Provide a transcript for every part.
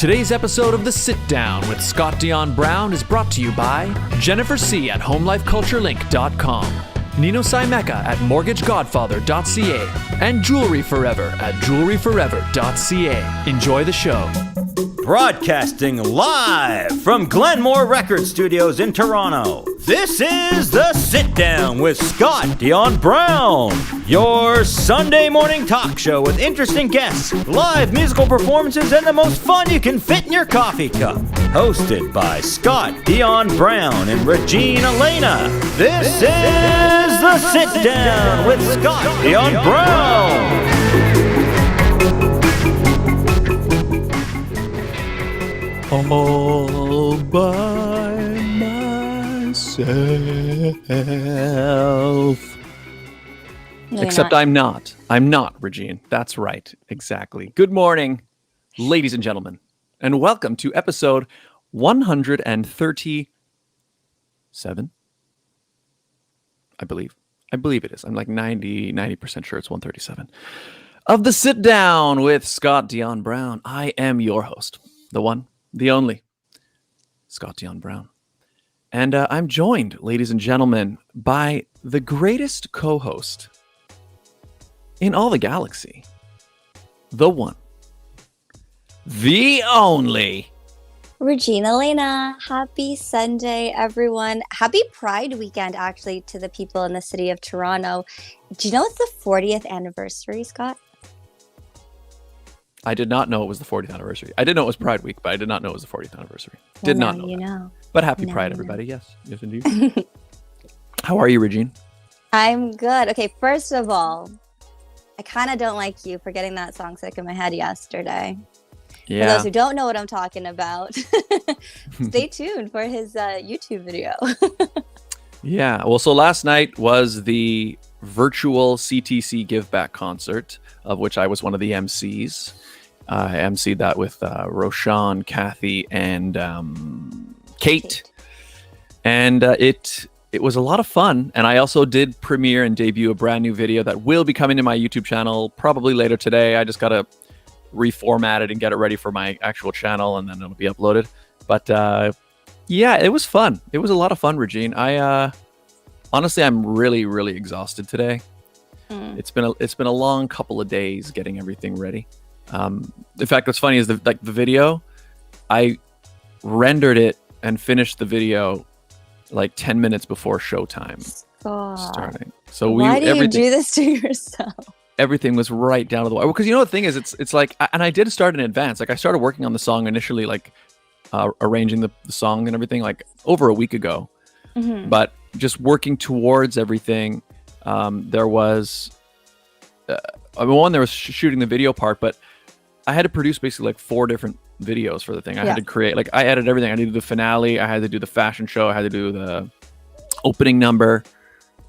Today's episode of The Sit Down with Scott Dion Brown is brought to you by Jennifer C. at HomeLifeCultureLink.com, Nino Simeka at MortgageGodfather.ca, and Jewelry Forever at JewelryForever.ca. Enjoy the show. Broadcasting live from Glenmore Record Studios in Toronto, this is The Sit Down with Scott Dion Brown, your Sunday morning talk show with interesting guests, live musical performances, and the most fun you can fit in your coffee cup. Hosted by Scott Dion Brown and Regina Elena. This is The Sit Down with Scott Dion Brown. All by myself. No, Except I'm not. I'm not, Regine. That's right. Exactly. Good morning, ladies and gentlemen, and welcome to episode 137. I believe it is. I'm like 90% sure it's 137. Of The Sit Down with Scott Dion Brown. I am your host, the one, the only, Scott Dion Brown. And I'm joined, ladies and gentlemen, by the greatest co-host in all the galaxy. The one, the only, Regina Elena. Happy Sunday, everyone. Happy Pride weekend, actually, to the people in the city of Toronto. Do you know it's the 40th anniversary, Scott? I did not know it was the 40th anniversary. I did know it was Pride Week, but I did not know it was the 40th anniversary. Well, Did not now know you that. know. But happy Now Pride, you everybody. Yes. Yes, indeed. How are you, Regine? I'm good. Okay, first of all, I kind of don't like you for getting that song stuck in my head yesterday. For those who don't know what I'm talking about, stay tuned for his YouTube video. Yeah. Well, so last night was the virtual CTC Give Back concert, of which I was one of the MCs. I emceed that with Roshan, Kathy, and Kate. And it was a lot of fun. And I also did premiere and debut a brand new video that will be coming to my YouTube channel probably later today. I just got to reformat it and get it ready for my actual channel, and then it'll be uploaded. But yeah, it was fun. It was a lot of fun, Regine. I honestly, I'm really, really exhausted today. It's been a long couple of days getting everything ready. In fact, what's funny is the video, I rendered it and finished the video like 10 minutes before showtime starting. So why do you do this to yourself? Everything was right down to the wire. Because you know the thing is, it's like, and I did start in advance. Like I started working on the song initially, like arranging the song and everything, like over a week ago. Mm-hmm. But just working towards everything, there was one, there was shooting the video part, but I had to produce basically like 4 different videos for the thing. I had to create, like, I edited everything. I had to do the finale. I had to do the fashion show. I had to do the opening number.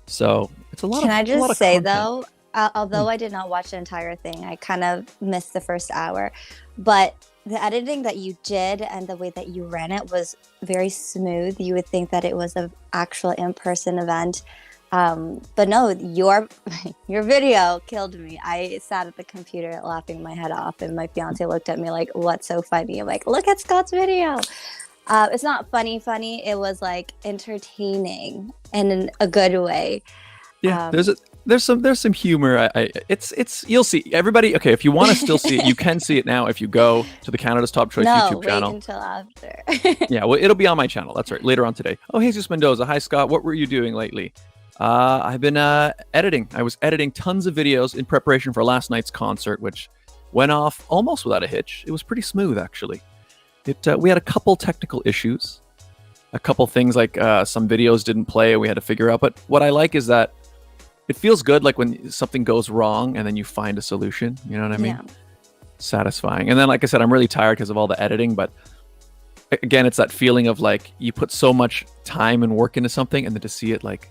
So it's a lot. Can I just say content. though, although I did not watch the entire thing, I kind of missed the first hour, but the editing that you did and the way that you ran it was very smooth. You would think that it was an actual in-person event. But no, your video killed me. I sat at the computer laughing my head off, and my fiance looked at me like, "What's so funny?" I'm like, "Look at Scott's video." It's not funny. It was like entertaining in a good way. Yeah, there's some humor. It's you'll see, everybody. Okay, if you want to still see it, you can see it now if you go to the Canada's Top Choice YouTube channel. Wait until after. Yeah, well, it'll be on my channel. That's right. Later on today. Oh, Jesus Mendoza. Hi, Scott. What were you doing lately? I've been editing. I was editing tons of videos in preparation for last night's concert, which went off almost without a hitch. It was pretty smooth, actually. We had a couple technical issues, a couple things like some videos didn't play and we had to figure out. But what I like is that it feels good, like when something goes wrong and then you find a solution. You know what I mean? Yeah. Satisfying. And then, like I said, I'm really tired because of all the editing. But again, it's that feeling of like you put so much time and work into something, and then to see it like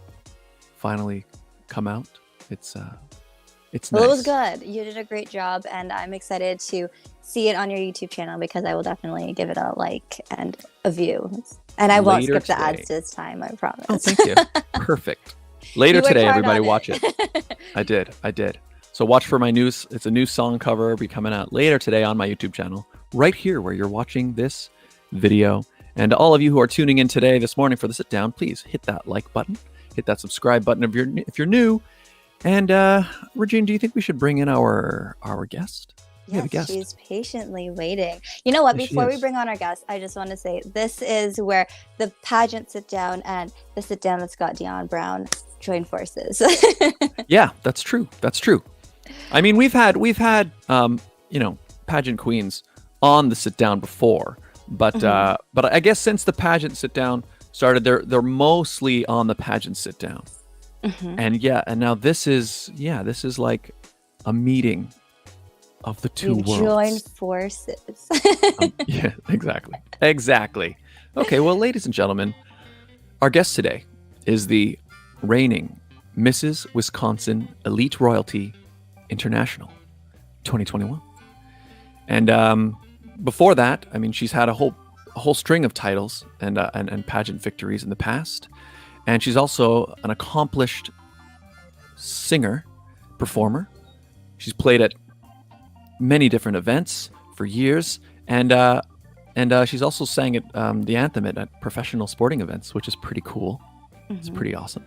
finally come out, it's nice. Well, it was good. You did a great job, and I'm excited to see it on your YouTube channel because I will definitely give it a like and a view. And I won't skip the ads this time, I promise. Oh, thank you. Perfect. Later today, everybody watch it. I did. So watch for my news. It's a new song cover. Will be coming out later today on my YouTube channel, right here where you're watching this video. And to all of you who are tuning in today, this morning for the sit down, please hit that like button, hit that subscribe button if you're new. And Regine, do you think we should bring in our guest? We have a Yes, guest. she's patiently waiting. You know what? Yes, she Before we is. bring on our guest, I just want to say this is where the pageant sit down and the sit down with Scott Dion Brown join forces. Yeah, that's true. That's true. I mean, we've had pageant queens on the sit down before, but I guess since the pageant sit down started, they're mostly on the pageant sit down. And now this is like a meeting of the two We've worlds. joined forces. Yeah, exactly. Okay, well, ladies and gentlemen, our guest today is the reigning Mrs. Wisconsin Elite Royalty International 2021. And before that, I mean, she's had a whole string of titles and pageant victories in the past. And she's also an accomplished singer, performer. She's played at many different events for years, and she's also sang at the anthem at professional sporting events, which is pretty cool. It's pretty awesome.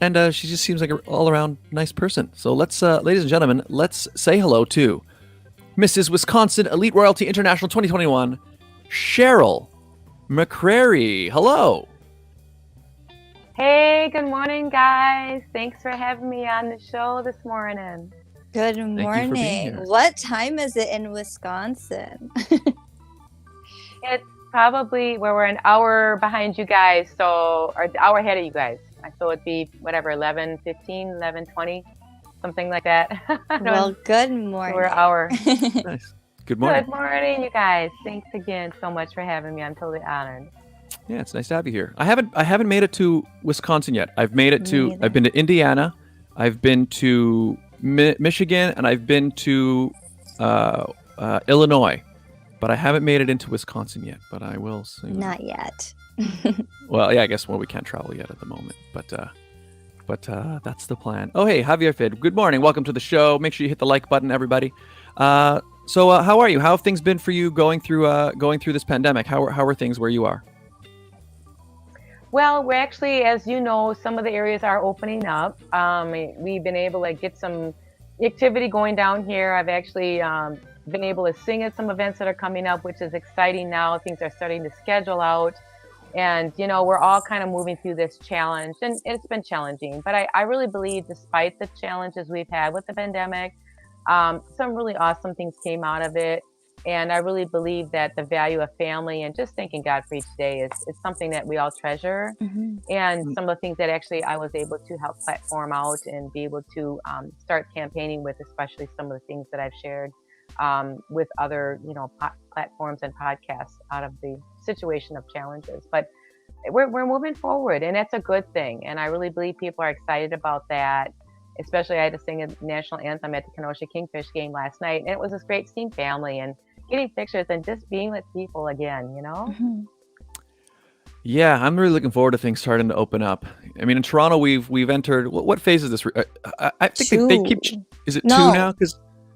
And she just seems like an all-around nice person. So let's, ladies and gentlemen, let's say hello to Mrs. Wisconsin Elite Royalty International 2021, Cheryl McCrary. Hello. Hey, good morning, guys. Thanks for having me on the show this morning. Good you for being morning. here. What time is it in Wisconsin? It's probably where we're an hour behind you guys, or an hour ahead of you guys. So it'd be whatever, 11:15, 11:20, something like that. Well, good morning. We're an hour. Nice. Good morning. Good morning, you guys. Thanks again so much for having me. I'm totally honored. Yeah, it's nice to have you here. I haven't made it to Wisconsin yet. I've made it Me to. neither. I've been to Indiana, I've been to Michigan, and I've been to Illinois, but I haven't made it into Wisconsin yet. But I will soon. Not yet. Well, yeah, I guess we can't travel yet at the moment, but that's the plan. Oh, hey, Javier Fid. Good morning. Welcome to the show. Make sure you hit the like button, everybody. So how are you? How have things been for you going through this pandemic? How are things where you are? Well, we're actually, as you know, some of the areas are opening up. We've been able to get some activity going down here. I've actually been able to sing at some events that are coming up, which is exciting now. Things are starting to schedule out. And, we're all kind of moving through this challenge. And it's been challenging. But I really believe, despite the challenges we've had with the pandemic, some really awesome things came out of it. And I really believe that the value of family and just thanking God for each day is something that we all treasure. And some of the things that actually I was able to help platform out and be able to start campaigning with, especially some of the things that I've shared with other, platforms and podcasts out of the situation of challenges. But we're moving forward, and that's a good thing. And I really believe people are excited about that. Especially, I had to sing a national anthem at the Kenosha Kingfish game last night, and it was this great seeing family and getting pictures and just being with people again, Yeah, I'm really looking forward to things starting to open up. I mean, in Toronto, we've entered. What phase is this? I think they keep. Is it 2 now?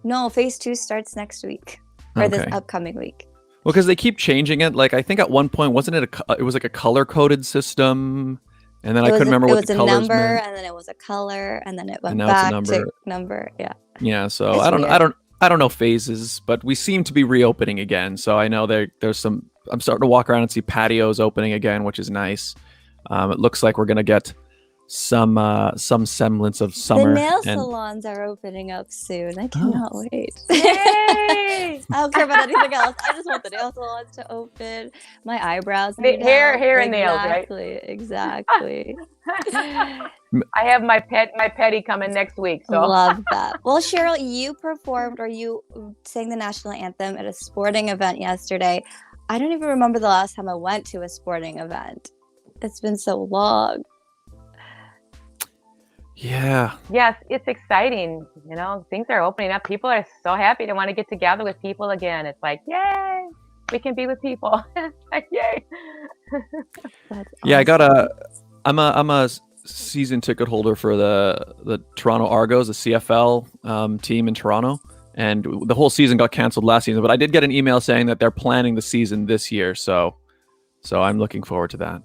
No, phase 2 starts next week or this upcoming week. Well, because they keep changing it. Like I think at one point, wasn't it it was like a color coded system, and then I couldn't remember what the colors meant. It was a number, and then it was a color, and then it went now it's a back to number. Yeah. Yeah. So It's I weird. don't know phases, but we seem to be reopening again. So I know there's some. I'm starting to walk around and see patios opening again, which is nice. It looks like we're gonna get some semblance of summer. The nail salons are opening up soon. I cannot wait. Yay! I don't care about anything else. I just want the nail salons to open. My eyebrows. The hair and nails, right? Exactly. I have my petty coming next week. So Love that. Well, Cheryl, you performed or you sang the national anthem at a sporting event yesterday. I don't even remember the last time I went to a sporting event. It's been so long. Yeah. Yes, it's exciting. Things are opening up. People are so happy to want to get together with people again. It's like, yay, we can be with people. Like, yay. That's Yeah, awesome. I'm a season ticket holder for the Toronto Argos, the CFL team in Toronto, and the whole season got canceled last season. But I did get an email saying that they're planning the season this year, so I'm looking forward to that.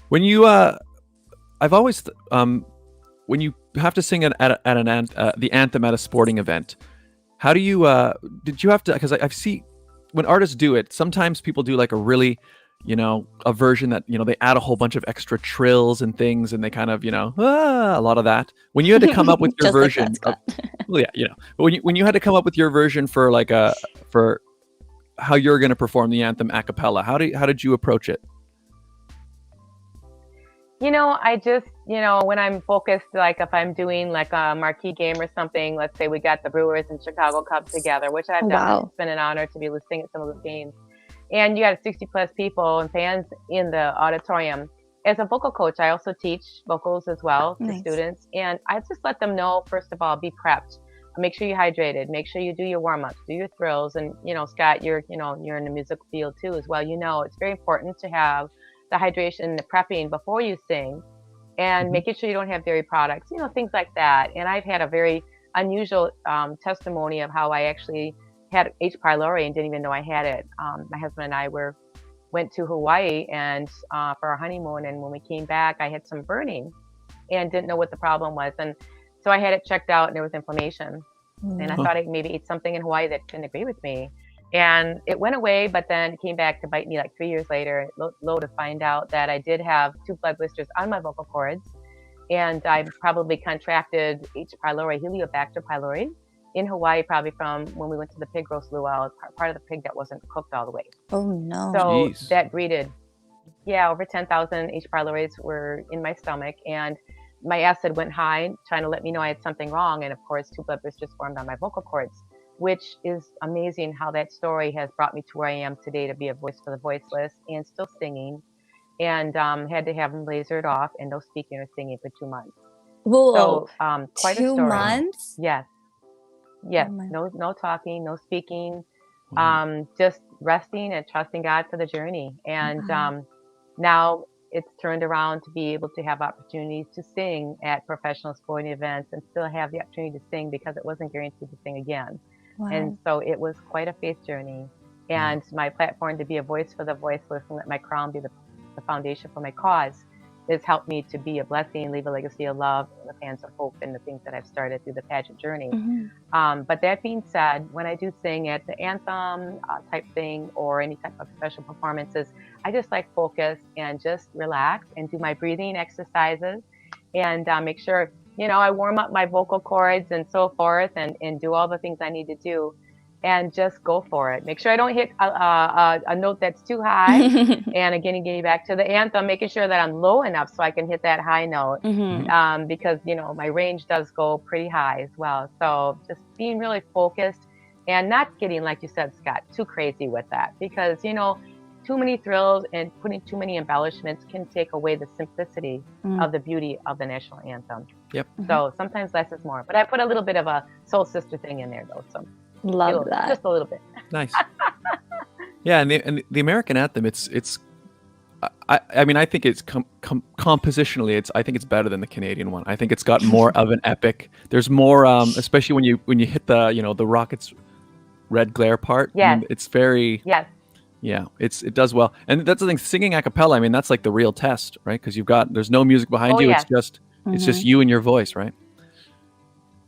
When you, I've always, when you have to sing at the anthem at a sporting event, how do you? Did you have to? Because I see when artists do it, sometimes people do like a really, a version that, they add a whole bunch of extra trills and things, and they kind of, a lot of that. When you had to come up with your version, like well, yeah, but when you had to come up with your version for for how you're going to perform the anthem a cappella, how did you approach it? I just, when I'm focused, like if I'm doing like a marquee game or something, let's say we got the Brewers and Chicago Cubs together, which I've done. Wow. It's been an honor to be able to sing at some of those games. And you got 60 plus people and fans in the auditorium. As a vocal coach, I also teach vocals as well to students. And I just let them know, first of all, be prepped. Make sure you're hydrated. Make sure you do your warm-ups, do your thrills. And, Scott, you're in the musical field too as well. It's very important to have the hydration, the prepping before you sing, and making sure you don't have dairy products, things like that. And I've had a very unusual testimony of how I actually had H. pylori and didn't even know I had it. My husband and I went to Hawaii and for our honeymoon, and when we came back, I had some burning and didn't know what the problem was. And so I had it checked out, and there was inflammation. And I thought I maybe ate something in Hawaii that didn't agree with me. And it went away, but then it came back to bite me like 3 years later, low to find out that I did have 2 blood blisters on my vocal cords. And I probably contracted H. pylori, Helicobacter pylori, in Hawaii, probably from when we went to the pig roast luau, part of the pig that wasn't cooked all the way. Oh, no. So Jeez. that breeded, over 10,000 H. pyloris were in my stomach. And my acid went high, trying to let me know I had something wrong. And of course, 2 blood blisters formed on my vocal cords, which is amazing how that story has brought me to where I am today, to be a voice for the voiceless and still singing, and had to have them lasered off and no speaking or singing for 2 months. Whoa, So quite 2 a story. months? Yes. Oh No talking, no speaking, Wow. just resting and trusting God for the journey. And now it's turned around to be able to have opportunities to sing at professional sporting events and still have the opportunity to sing, because it wasn't guaranteed to sing again. Wow. And so it was quite a faith journey. And my platform to be a voice for the voiceless and let my crown be the foundation for my cause has helped me to be a blessing, leave a legacy of love, and the fans of hope, and the things that I've started through the pageant journey. But that being said, when I do sing at the anthem type thing or any type of special performances, I just like focus and just relax and do my breathing exercises and make sure, I warm up my vocal cords and so forth, and do all the things I need to do, and just go for it. Make sure I don't hit a note that's too high. And again, getting back to the anthem, making sure that I'm low enough so I can hit that high note, because, my range does go pretty high as well. So just being really focused and not getting, like you said, Scott, too crazy with that, because, too many thrills and putting too many embellishments can take away the simplicity of the beauty of the national anthem. Yep. So sometimes less is more. But I put a little bit of a soul sister thing in there, though. So Love that. just a little bit. Nice. Yeah, and the American anthem, I mean, I think it's compositionally, I think it's better than the Canadian one. I think it's got more of an epic. There's more, especially when you hit the the Rockets' red glare part. Yes. I mean, it's very. Yes. Yeah, it does well, and that's the thing. Singing a cappella, I mean, that's like the real test, right? Because there's no music behind you. Yes. It's just you and your voice, right?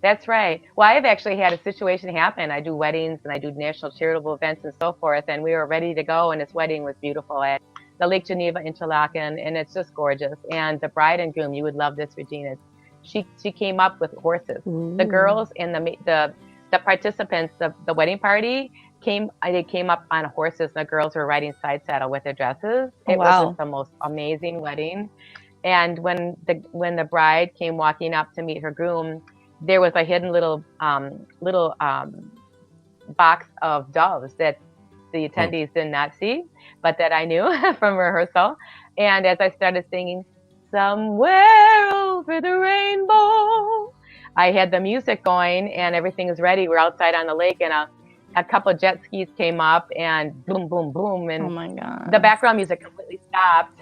That's right. Well, I've actually had a situation happen. I do weddings and I do national charitable events and so forth, and we were ready to go, and this wedding was beautiful at the Lake Geneva Interlaken, and it's just gorgeous. And the bride and groom, you would love this, Regina. She came up with horses. Ooh. The girls and the participants of the wedding party came up on horses. The girls were riding side saddle with their dresses. It was just the most amazing wedding. And when the bride came walking up to meet her groom, there was a hidden little box of doves that the attendees did not see, but that I knew from rehearsal. And as I started singing, "Somewhere over the rainbow," I had the music going and everything is ready. We're outside on the lake, and a couple of jet skis came up and boom, boom, boom. And Oh my God. the background music completely stopped.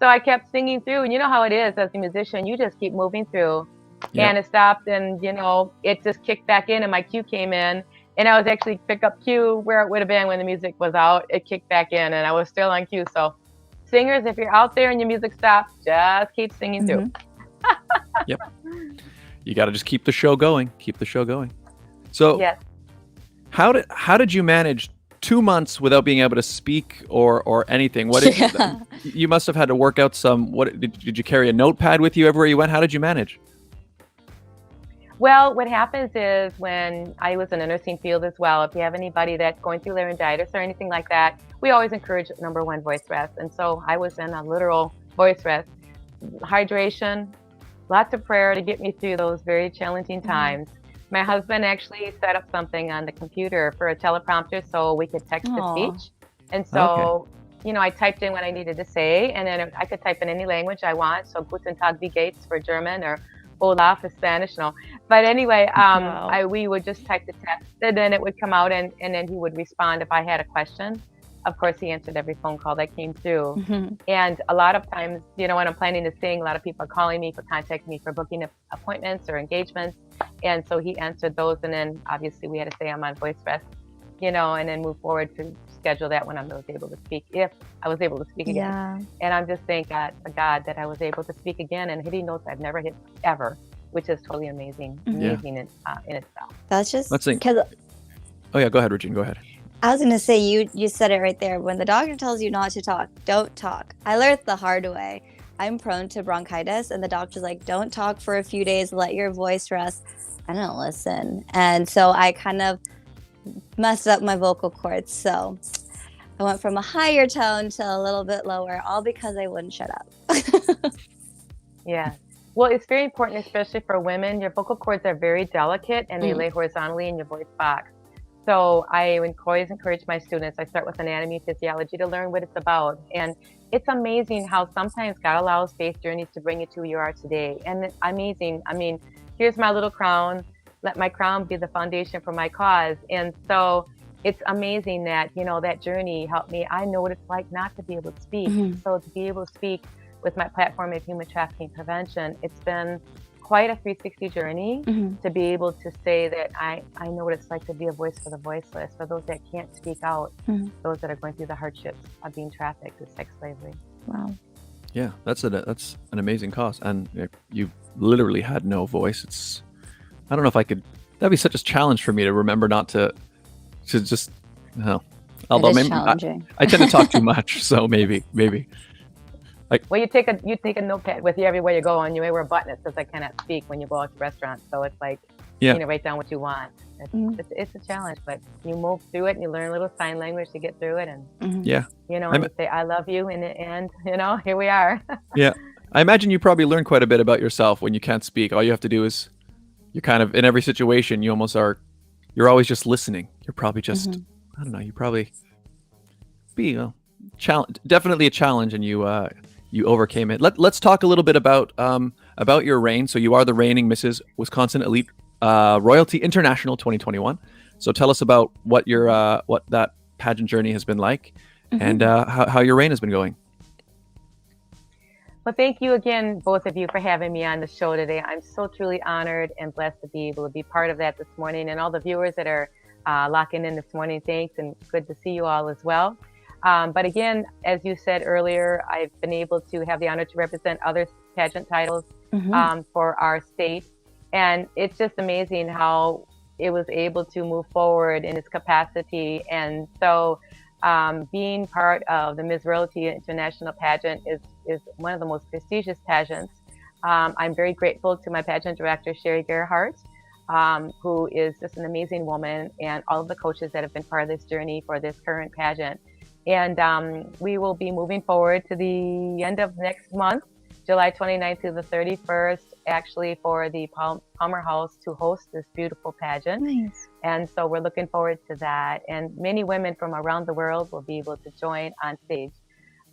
So I kept singing through, and you know how it is as a musician, you just keep moving through. Yep. And it stopped, and it just kicked back in, and my cue came in, and I was actually pick up cue where it would have been when the music was out. It kicked back in, and I was still on cue. So, singers, if you're out there and your music stops, just keep singing through. Yep. You got to just keep the show going. Keep the show going. So, Yes. how did you manage 2 months without being able to speak or anything? What did you must have had to work out some. What did you carry a notepad with you everywhere you went? How did you manage? Well, what happens is when I was in the nursing field as well, if you have anybody that's going through laryngitis or anything like that, we always encourage number one, voice rest. And so I was in a literal voice rest. Hydration, lots of prayer to get me through those very challenging times. My husband actually set up something on the computer for a teleprompter so we could text to speech. And so, I typed in what I needed to say, and then I could type in any language I want. So Guten Tag, wie geht's for German, or Hola for Spanish. No. But anyway, we would just type the text, and then it would come out, and then he would respond if I had a question. Of course, he answered every phone call that came through. And a lot of times, when I'm planning to sing, a lot of people are calling me for contacting me for booking appointments or engagements. And so he answered those. And then obviously we had to say I'm on voice rest, and then move forward to schedule that when I was able to speak, if I was able to speak again. Yeah. And I'm just thank God that I was able to speak again and hitting notes I've never hit ever, which is totally amazing in itself. That's just Let's sing. because Oh yeah, go ahead, Regine. Go ahead. I was going to say, you said it right there. When the doctor tells you not to talk, don't talk. I learned the hard way. I'm prone to bronchitis, and the doctor's like, don't talk for a few days, let your voice rest. I don't listen. And so I kind of messed up my vocal cords. So I went from a higher tone to a little bit lower, all because I wouldn't shut up. Yeah. Well, it's very important, especially for women. Your vocal cords are very delicate, and they lay horizontally in your voice box. So I always encourage my students, I start with anatomy, physiology to learn what it's about. And it's amazing how sometimes God allows faith journeys to bring you to who you are today. And it's amazing. I mean, here's my little crown. Let my crown be the foundation for my cause. And so it's amazing that, that journey helped me. I know what it's like not to be able to speak. So to be able to speak with my platform of human trafficking prevention, it's been quite a 360 journey to be able to say that I know what it's like to be a voice for the voiceless, for those that can't speak out, those that are going through the hardships of being trafficked with sex slavery. Wow. Yeah, that's an amazing cause, and you literally had no voice. I don't know if I could. That'd be such a challenge for me to remember not to just. No, although It is maybe challenging. I tend to talk too much, so maybe. Well, you take a notepad with you everywhere you go, and you may wear a button that says "I cannot speak" when you go out to restaurants. So it's like, write down what you want. It's a challenge, but you move through it, and you learn a little sign language to get through it, and and you say "I love you," and here we are. Yeah, I imagine you probably learn quite a bit about yourself when you can't speak. All you have to do is, you're kind of in every situation. You almost are. You're always just listening. You're probably just. I don't know. You probably be definitely a challenge, and you overcame it. Let's talk a little bit about your reign. So you are the reigning Mrs. Wisconsin Elite Royalty International 2021. So tell us about what that pageant journey has been like, and how your reign has been going. Well, thank you again, both of you, for having me on the show today. I'm so truly honored and blessed to be able to be part of that this morning, and all the viewers that are locking in this morning. Thanks, and good to see you all as well. But again, as you said earlier, I've been able to have the honor to represent other pageant titles for our state. And it's just amazing how it was able to move forward in its capacity. And so being part of the Ms. Royalty International pageant is one of the most prestigious pageants. I'm very grateful to my pageant director, Sherry Gerhardt, who is just an amazing woman, and all of the coaches that have been part of this journey for this current pageant. And we will be moving forward to the end of next month, July 29th to the 31st, actually for the Palmer House to host this beautiful pageant. Nice. And so we're looking forward to that. And many women from around the world will be able to join on stage.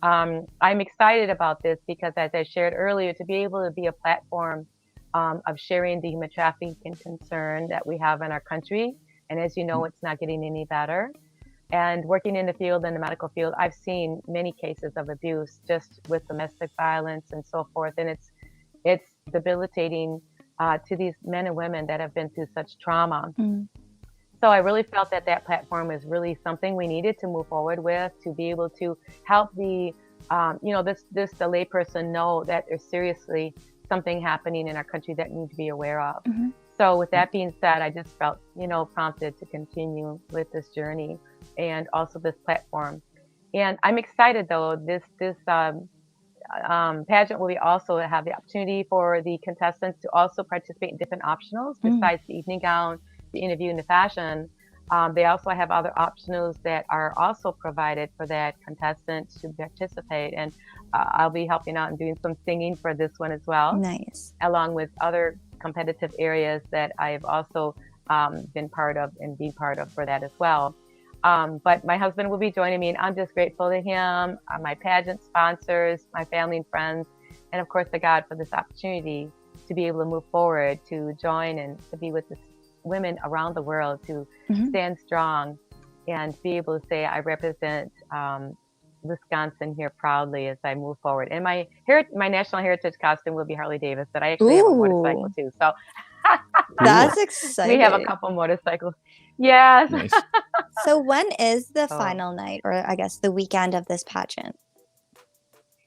I'm excited about this because, as I shared earlier, to be able to be a platform of sharing the human trafficking concern that we have in our country. And as you know, it's not getting any better. And working in the field, in the medical field, I've seen many cases of abuse just with domestic violence and so forth. And it's debilitating to these men and women that have been through such trauma. So I really felt that that platform is really something we needed to move forward with, to be able to help the, the layperson know that there's seriously something happening in our country that need to be aware of. So with that being said, I just felt, prompted to continue with this journey and also this platform. And I'm excited though, this pageant will also have the opportunity for the contestants to also participate in different optionals besides the evening gown, the interview, and the fashion. They also have other optionals that are also provided for that contestant to participate. And I'll be helping out and doing some singing for this one as well. Nice. Along with other competitive areas that I've also been part of and being part of for that as well. But my husband will be joining me, and I'm just grateful to him, my pageant sponsors, my family and friends, and of course to God for this opportunity to be able to move forward, to join and to be with the women around the world, to stand strong and be able to say I represent Wisconsin here proudly as I move forward. And my national heritage costume will be Harley Davidson. I actually have a motorcycle too, so that's exciting. We have a couple motorcycles. Yes. Nice. So when is the final night, or I guess the weekend of this pageant?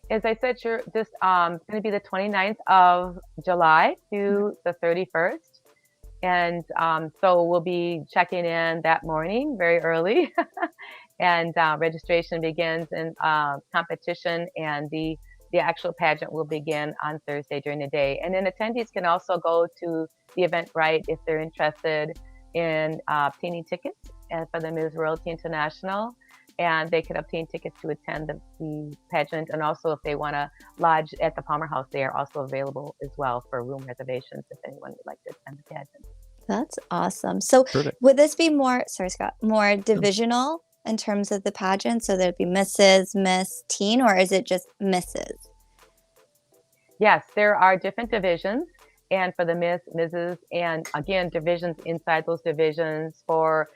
As I said, sure, this going to be the 29th of July to the 31st. And so we'll be checking in that morning very early. And registration begins in competition, and the actual pageant will begin on Thursday during the day. And then attendees can also go to the Eventbrite if they're interested in obtaining tickets for the Ms. Royalty International. And they can obtain tickets to attend the pageant. And also if they want to lodge at the Palmer House, they are also available as well for room reservations if anyone would like to attend the pageant. That's awesome. So would this be more divisional in terms of the pageant? So there'd be Mrs., Miss, Teen, or is it just Mrs.? Yes, there are different divisions. And for the Miss, Mrs., and again, divisions inside those divisions for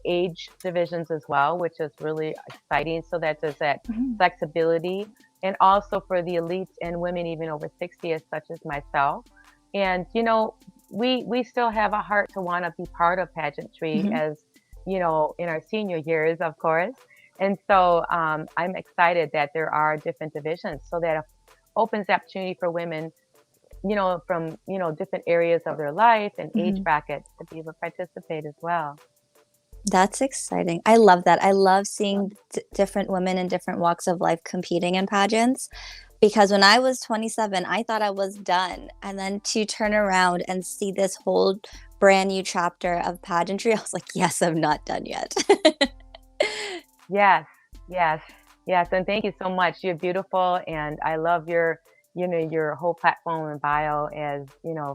age divisions as well, which is really exciting. So that there's that flexibility. And also for the elites and women even over 60, such as myself. And, we still have a heart to want to be part of pageantry as, in our senior years, of course. And so I'm excited that there are different divisions, so that it opens the opportunity for women, from, different areas of their life and age brackets to be able to participate as well. That's exciting. I love that. I love seeing different women in different walks of life competing in pageants, because when I was 27, I thought I was done. And then to turn around and see this whole brand new chapter of pageantry, I was like, yes, I'm not done yet. Yes. And thank you so much. You're beautiful. And I love your whole platform and bio as,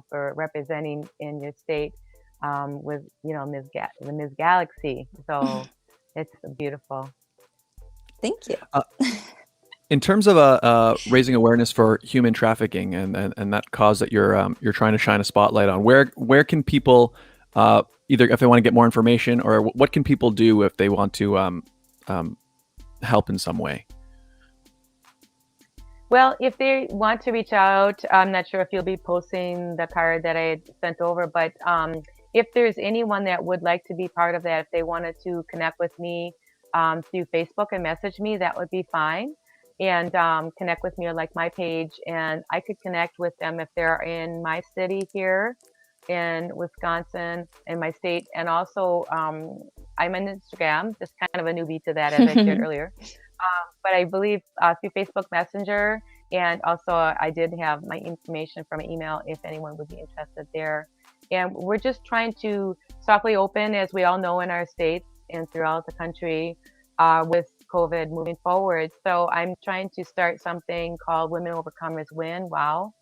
for representing in your state with, the Ms. Galaxy. So it's beautiful. Thank you. In terms of raising awareness for human trafficking and that cause that you're trying to shine a spotlight on, where can people either if they want to get more information, or what can people do if they want to help in some way? Well, if they want to reach out, I'm not sure if you'll be posting the card that I sent over, but if there's anyone that would like to be part of that, if they wanted to connect with me through Facebook and message me, that would be fine. And connect with me or like my page, and I could connect with them if they're in my city here in Wisconsin, in my state. And also I'm on Instagram, just kind of a newbie to that, as I shared earlier. But I believe through Facebook Messenger, and also I did have my information from an email if anyone would be interested there. And we're just trying to softly open, as we all know, in our states and throughout the country with COVID moving forward. So I'm trying to start something called Women Overcomers Win, WOW,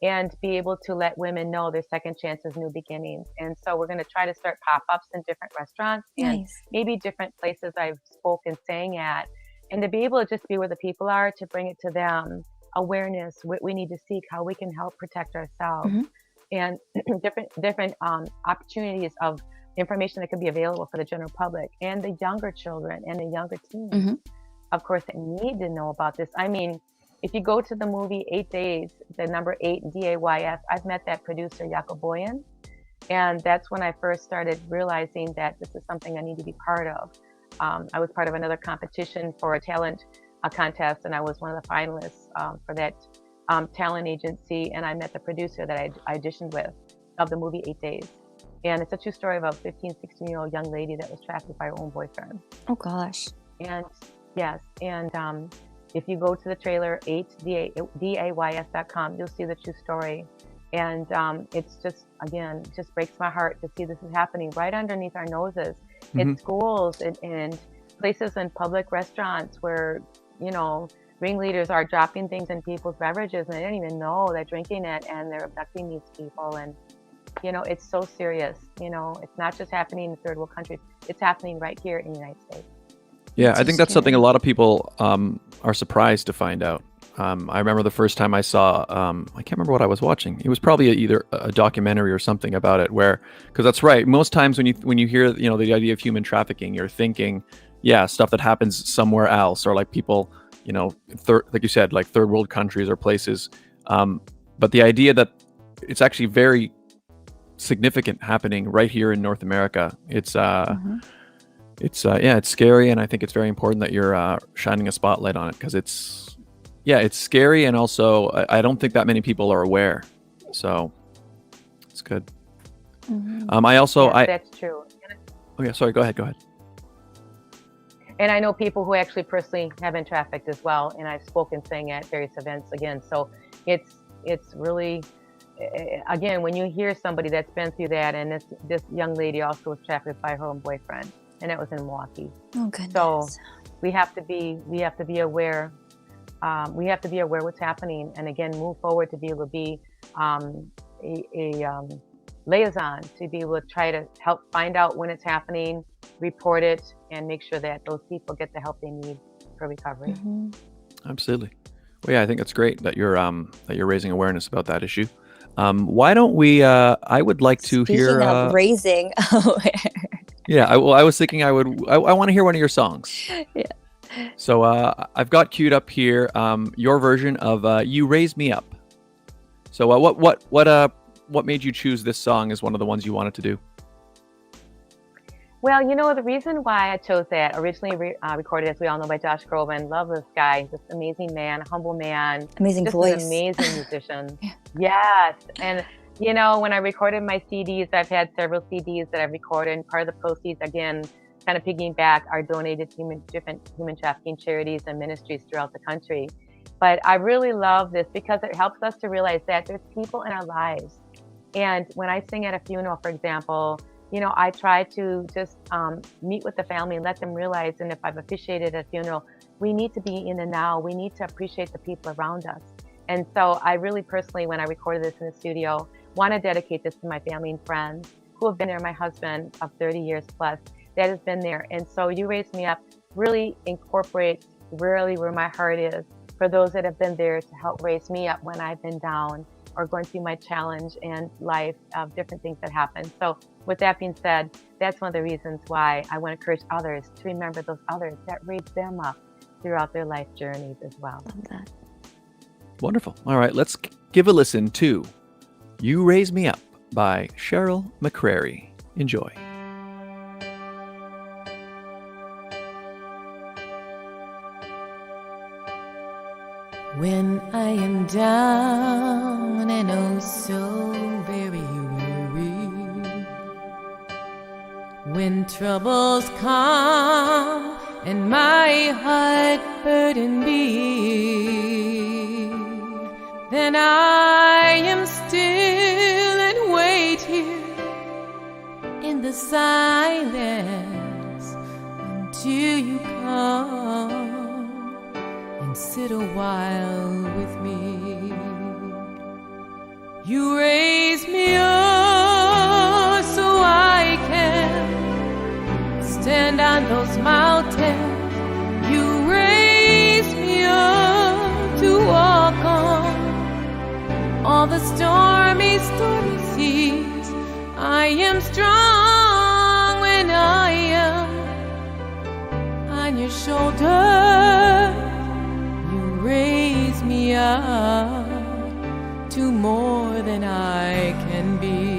and be able to let women know their second chances, new beginnings. And so we're going to try to start pop-ups in different restaurants and maybe different places I've spoken, sang at, and to be able to just be where the people are, to bring it to them, awareness, what we need to seek, how we can help protect ourselves, and different opportunities of information that could be available for the general public and the younger children and the younger teens, Mm-hmm. of course, that need to know about this. I mean, if you go to the movie 8 Days, the number 8, DAYS, I've met that producer, Jakob Boyan. And that's when I first started realizing that this is something I need to be part of. I was part of another competition for a talent contest, and I was one of the finalists for that talent agency. And I met the producer that I auditioned with of the movie 8 Days. And it's a true story of a 15, 16-year-old young lady that was trafficked by her own boyfriend. Oh, gosh. And yes, and if you go to the trailer, 8days.com, you'll see the true story. And it's just, again, just breaks my heart to see this is happening right underneath our noses. Mm-hmm. In schools and places in public restaurants where, ringleaders are dropping things in people's beverages and they don't even know they're drinking it, and they're abducting these people. And, it's so serious. It's not just happening in third world countries. It's happening right here in the United States. Yeah, I think that's something a lot of people are surprised to find out. I remember the first time I saw, I can't remember what I was watching. It was probably either a documentary or something about it, because that's right. Most times when you hear, the idea of human trafficking, you're thinking, stuff that happens somewhere else, or like people, like you said, like third world countries or places. But the idea that it's actually very significant happening right here in North America, it's scary, and I think it's very important that you're shining a spotlight on it, because it's scary, and also I don't think that many people are aware, so it's good. Mm-hmm. That's true. Oh yeah, sorry. Go ahead. And I know people who actually personally have been trafficked as well, and I've spoken saying at various events again. So it's really, again, when you hear somebody that's been through that, and this young lady also was trafficked by her own boyfriend, and it was in Milwaukee. Oh goodness. So we have to be aware. We have to be aware what's happening, and again, move forward to be able to be a liaison, to be able to try to help find out when it's happening, report it, and make sure that those people get the help they need for recovery. Mm-hmm. Absolutely. Well, yeah, I think it's great that you're raising awareness about that issue. Why don't we? I would like to hear. Speaking of raising awareness. Yeah, I was thinking I want to hear one of your songs. Yeah. So I've got queued up here your version of "You Raise Me Up." So what made you choose this song as one of the ones you wanted to do? Well, the reason why I chose that, originally recorded, as we all know, by Josh Groban. Love this guy, this amazing man, humble man, Amazing just voice, an amazing musician. Yeah. Yes, and when I recorded my CDs, I've had several CDs that I've recorded, and part of the proceeds, again, kind of piggyback, are donated to different human trafficking charities and ministries throughout the country. But I really love this because it helps us to realize that there's people in our lives. And when I sing at a funeral, for example, I try to just meet with the family and let them realize, and if I've officiated at a funeral, we need to be in the now. We need to appreciate the people around us. And so I really personally, when I recorded this in the studio, want to dedicate this to my family and friends who have been there, my husband of 30 years plus, that has been there. And so You Raise Me Up really incorporates really where my heart is for those that have been there to help raise me up when I've been down or going through my challenge and life of different things that happen. So with that being said, that's one of the reasons why I want to encourage others to remember those others that raised them up throughout their life journeys as well. Love that. Wonderful. All right, let's give a listen to You Raise Me Up by Cheryl McCrary. Enjoy. When I am down and oh so very weary, when troubles come and my heart burden be, then I am still and wait here in the silence until you come and sit a while with me. You raise me up so I can stand on those mountains. You raise me up to walk on all the stormy seas. I am strong your shoulder, you raise me up to more than I can be.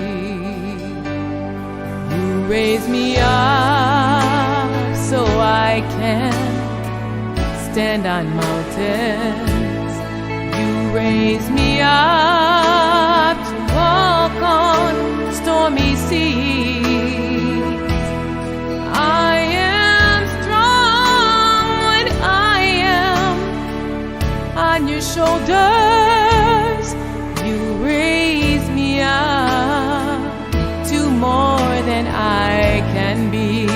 You raise me up so I can stand on mountains. You raise me up to walk on stormy seas. I am strong when I am on your shoulders. You raise me up to more than I can be.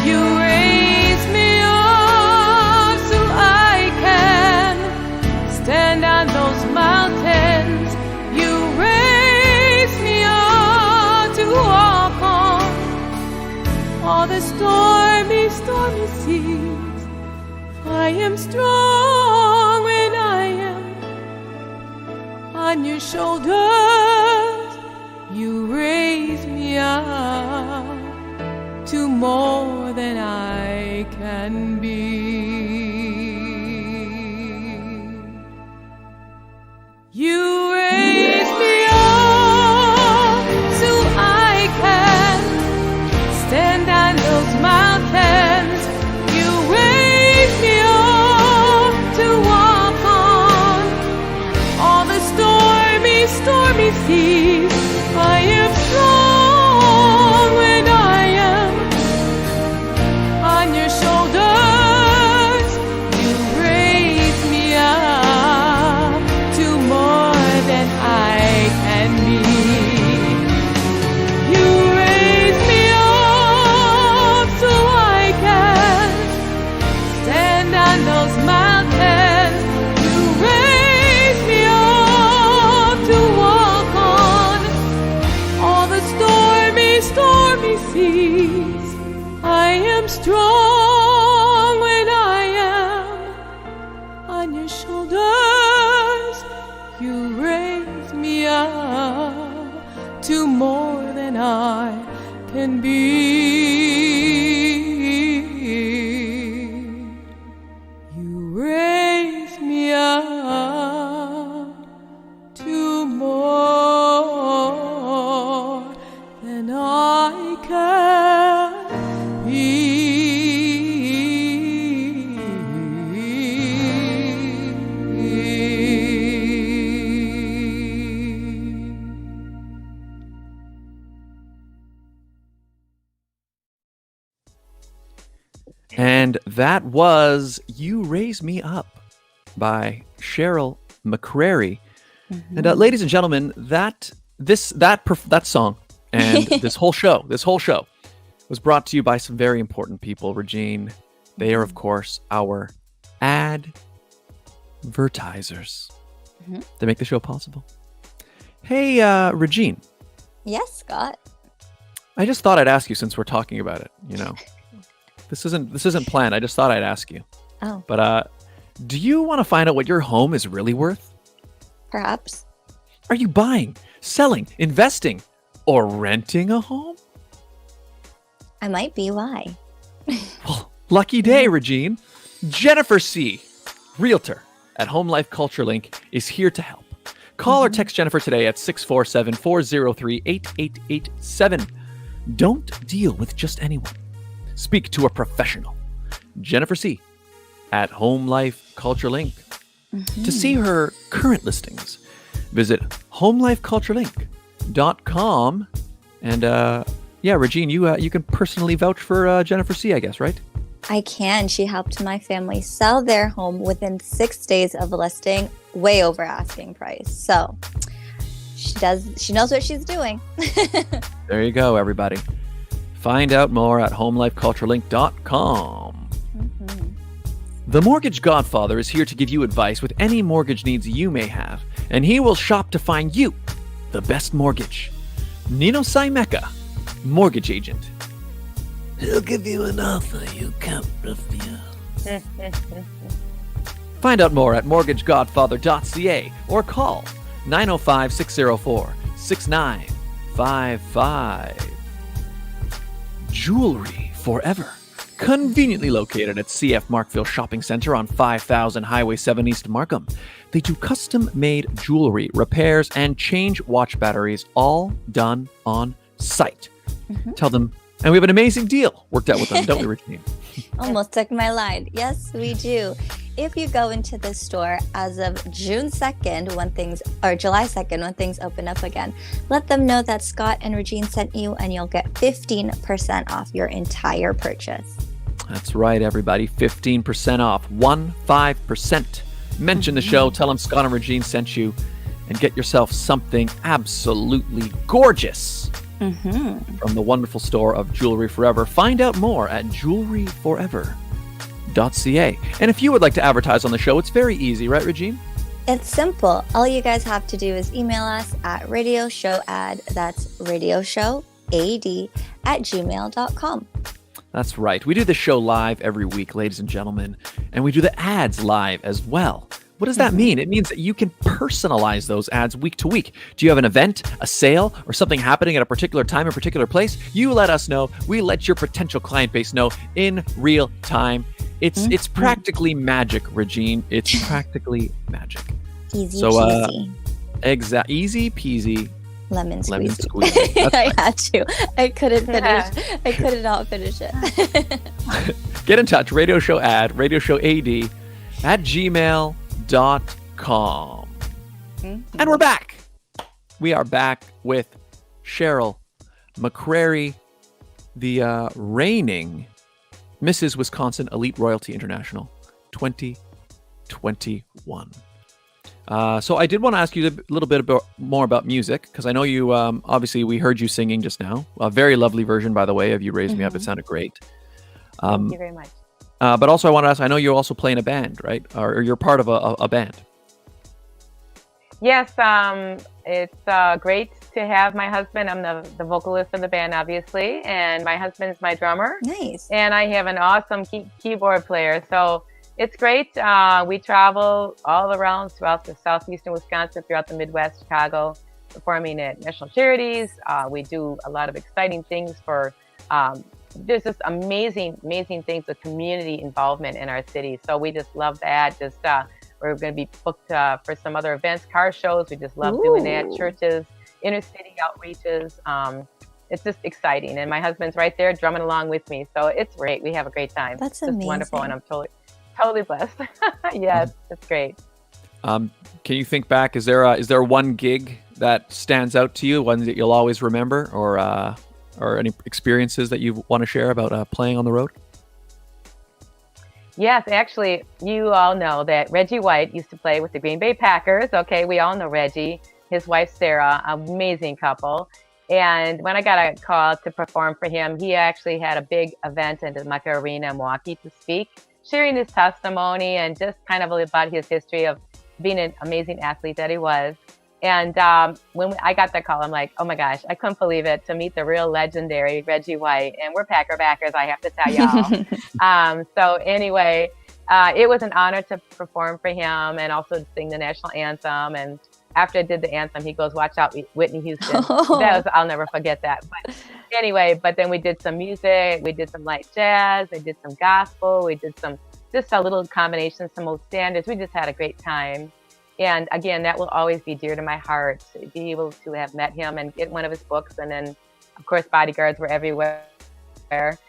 You raise me up so I can stand on those mountains. You raise me up to walk on all the stormy, stormy seas. I am strong when I am on your shoulders. You raise me up to more than I can be. You raise me up so I can stand on those mountains. You raise me up to walk on all the stormy, stormy seas. I am strong when I am on your shoulders. You raise me up to more than I can be. You raise me up so I can stand on those mountains. You raise me up to walk on all the stormy, stormy seas. I am strong when I am on your shoulders. You raise me up to more than I can be. You raise me up to more than I can be. And that was You Raise Me Up by Cheryl McCrary. And ladies and gentlemen, that song and this whole show was brought to you by some very important people, Regine. They are, of course, our advertisers. They make the show possible. Hey, Regine. Yes, Scott. I just thought I'd ask you since we're talking about it, you know. This isn't planned. I just thought I'd ask you. Oh. But do you want to find out what your home is really worth? Perhaps. Are you buying, selling, investing, or renting a home? I might be. Why? Well, lucky day, Regine. Jennifer C., Realtor at Home Life Culture Link, is here to help. Call or text Jennifer today at 647-403-8887. Don't deal with just anyone. Speak to a professional. Jennifer C. at Home Life Culture Link. To see her current listings, visit homelifeculturelink.com. And yeah, Regine, you can personally vouch for Jennifer C., I guess, right? I can. She helped my family sell their home within 6 days of listing, way over asking price. So she knows what she's doing. There you go, everybody. Find out more at homelifeculturelink.com. The Mortgage Godfather is here to give you advice with any mortgage needs you may have, and he will shop to find you the best mortgage. Nino Saimeka, mortgage agent. He'll give you an offer you can't refuse. Find out more at mortgagegodfather.ca or call 905-604-6955. Jewelry forever. Conveniently located at CF Markville Shopping Center on 5000 Highway 7 East Markham. They do custom-made jewelry, repairs, and change watch batteries, all done on site. Tell them, and we have an amazing deal worked out with them, don't we, Regine? Almost took my line. Yes, we do. If you go into the store as of June 2nd, or July 2nd, when things open up again, let them know that Scott and Regine sent you, and you'll get 15% off your entire purchase. That's right, everybody. 15% off. 15%. Mention the show. Tell them Scott and Regine sent you, and get yourself something absolutely gorgeous from the wonderful store of Jewelry Forever. Find out more at jewelryforever.ca. And if you would like to advertise on the show, it's very easy, right, Regine? It's simple. All you guys have to do is email us at radioshowad, that's radioshowad@gmail.com. That's right. We do the show live every week, ladies and gentlemen, and we do the ads live as well. What does that mean? It means that you can personalize those ads week to week. Do you have an event, a sale, or something happening at a particular time, a particular place? You let us know. We let your potential client base know in real time. It's practically magic, Regine. It's practically magic. Easy peasy. Easy peasy. Lemon Lemon squeezy. squeezy. That's I right. had to. I couldn't finish. I could not finish it. Get in touch. Radio Show Ad, radioshowad @gmail.com. And we're back. We are back with Cheryl McCrary, the reigning Mrs. Wisconsin Elite Royalty International 2021. So I did want to ask you a little bit more about music, because I know you, obviously we heard you singing just now. A very lovely version, by the way, of You Raised Me Up. It sounded great. Thank you very much. But also I want to ask, I know you also play in a band, right? Or you're part of a band. Yes, it's great to have my husband. I'm the vocalist of the band, obviously, and my husband is my drummer. Nice. And I have an awesome keyboard player. So it's great. We travel all around throughout the southeastern Wisconsin, throughout the Midwest, Chicago, performing at national charities. We do a lot of exciting things for there's just amazing things with community involvement in our city. So we just love that. We're going to be booked for some other events, car shows. We just love doing that. Churches, inner city outreaches. It's just exciting. And my husband's right there drumming along with me. So it's great. We have a great time. That's it's amazing. Wonderful. And I'm totally blessed. Yes, it's great. Can you think back? Is there one gig that stands out to you, one that you'll always remember, or any experiences that you want to share about playing on the road? Yes, actually, you all know that Reggie White used to play with the Green Bay Packers. Okay, we all know Reggie, his wife Sarah, amazing couple. And when I got a call to perform for him, he actually had a big event at the McCrary Arena in Milwaukee to speak, sharing his testimony and just kind of about his history of being an amazing athlete that he was. And when I got that call, I'm like, oh my gosh, I couldn't believe it, to meet the real legendary Reggie White. And we're Packer backers, I have to tell y'all. So anyway, it was an honor to perform for him and also to sing the national anthem. And after I did the anthem, he goes, watch out, Whitney Houston. I'll never forget that. But anyway, then we did some music, we did some light jazz, we did some gospel, we did just a little combination, some old standards. We just had a great time. And again, that will always be dear to my heart, to be able to have met him and get one of his books. And then, of course, bodyguards were everywhere. But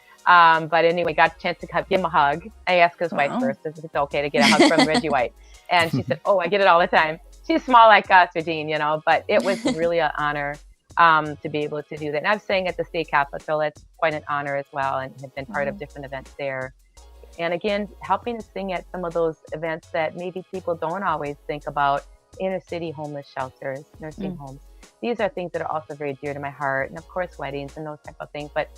anyway, got a chance to give him a hug. I asked his wife first if it's okay to get a hug from Reggie White. And she said, oh, I get it all the time. She's small like us, Regine, but it was really an honor to be able to do that. And I've sang at the State Capitol. That's quite an honor as well, and have been part of different events there. And again, helping to sing at some of those events that maybe people don't always think about, inner city homeless shelters, nursing homes. These are things that are also very dear to my heart. And of course, weddings and those type of things. But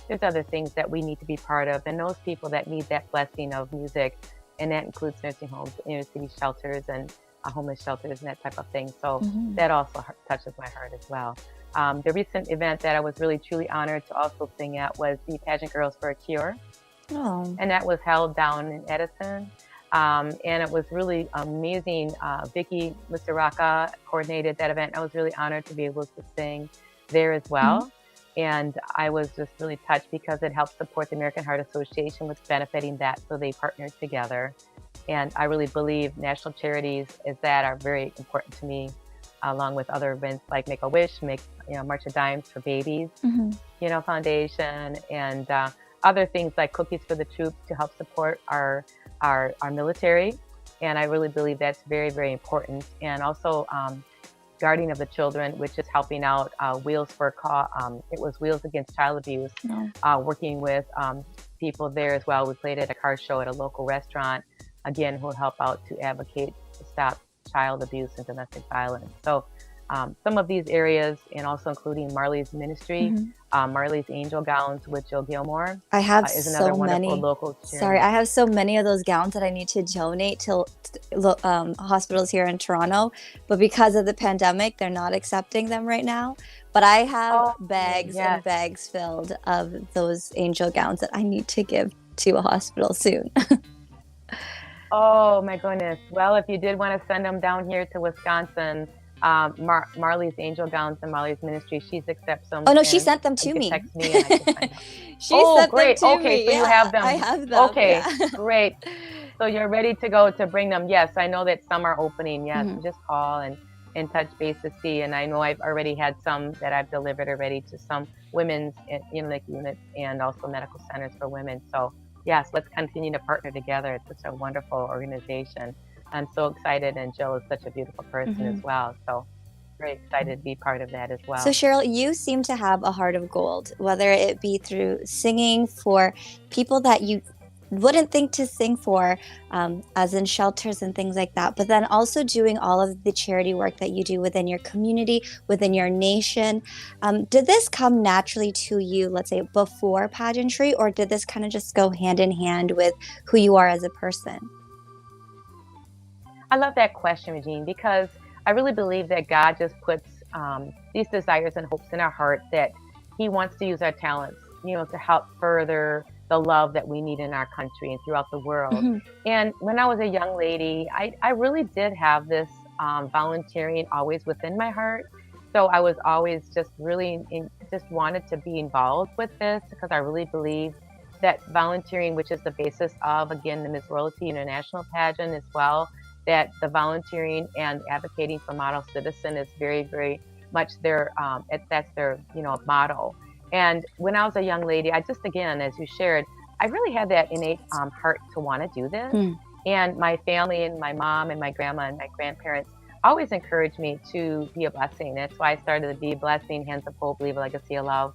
there's other things that we need to be part of. And those people that need that blessing of music, and that includes nursing homes, inner city shelters, and homeless shelters, and that type of thing. So that also touches my heart as well. The recent event that I was really, truly honored to also sing at was the Pageant Girls for a Cure. And that was held down in Edison. And it was really amazing. Vicky Musaraka coordinated that event. I was really honored to be able to sing there as well. And I was just really touched because it helps support the American Heart Association with benefiting that. So they partnered together. And I really believe national charities are very important to me, along with other events like Make-A-Wish, March of Dimes for Babies, Foundation, and other things like Cookies for the Troops to help support our military. And I really believe that's very, very important. And also Guardian of the Children, which is helping out Wheels Against Child Abuse, working with people there as well. We played at a car show at a local restaurant, again, who will help out to advocate to stop child abuse and domestic violence. So some of these areas, and also including Marley's ministry, Marley's Angel Gowns with Jill Gilmore. I have is another so wonderful many. Local charity. Sorry, I have so many of those gowns that I need to donate to hospitals here in Toronto, but because of the pandemic, they're not accepting them right now. But I have bags and bags filled of those angel gowns that I need to give to a hospital soon. Oh my goodness. Well, if you did want to send them down here to Wisconsin, Marley's Angel Gowns and Marley's Ministry, she accepts them. Oh no, she sent them to me. Text me and I can find them. She sent great. them to okay, me. so you have them. I have them. Okay, great. So you're ready to go to bring them. Yes, I know that some are opening. Yes, just call and touch base to see. And I know I've already had some that I've delivered already to some women's units and also medical centers for women. So yes, let's continue to partner together. It's such a wonderful organization. I'm so excited, and Jill is such a beautiful person as well. So very excited to be part of that as well. So Cheryl, you seem to have a heart of gold, whether it be through singing for people that you wouldn't think to sing for, as in shelters and things like that, but then also doing all of the charity work that you do within your community, within your nation. Did this come naturally to you, let's say, before pageantry, or did this kind of just go hand in hand with who you are as a person? I love that question, Regine, because I really believe that God just puts these desires and hopes in our heart that He wants to use our talents, to help further the love that we need in our country and throughout the world. And when I was a young lady, I really did have this volunteering always within my heart. So I was always just really just wanted to be involved with this, because I really believe that volunteering, which is the basis of, again, the Miss Royalty International pageant as well, that the volunteering and advocating for model citizen is very, very much that's their motto. And when I was a young lady, I just, again, as you shared, I really had that innate heart to want to do this. And my family and my mom and my grandma and my grandparents always encouraged me to be a blessing. That's why I started the Be a Blessing, Hands of Hope, Leave a Legacy of Love,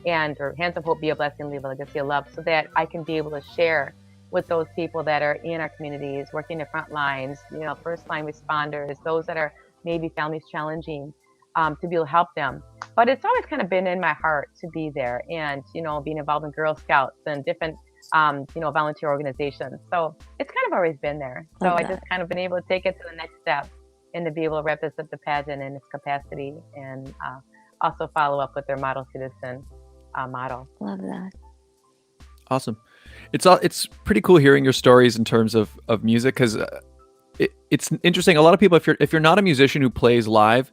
or Hands of Hope, Be a Blessing, Leave a Legacy of Love, so that I can be able to share with those people that are in our communities, working the front lines, first line responders, those that are maybe families challenging, to be able to help them. But it's always kind of been in my heart to be there, and being involved in Girl Scouts and different volunteer organizations. So it's kind of always been there. So I just kind of been able to take it to the next step and to be able to represent the pageant in its capacity, and also follow up with their model citizen model. Love that. Awesome. It's pretty cool hearing your stories in terms of music, because it's interesting. A lot of people, if you're not a musician who plays live,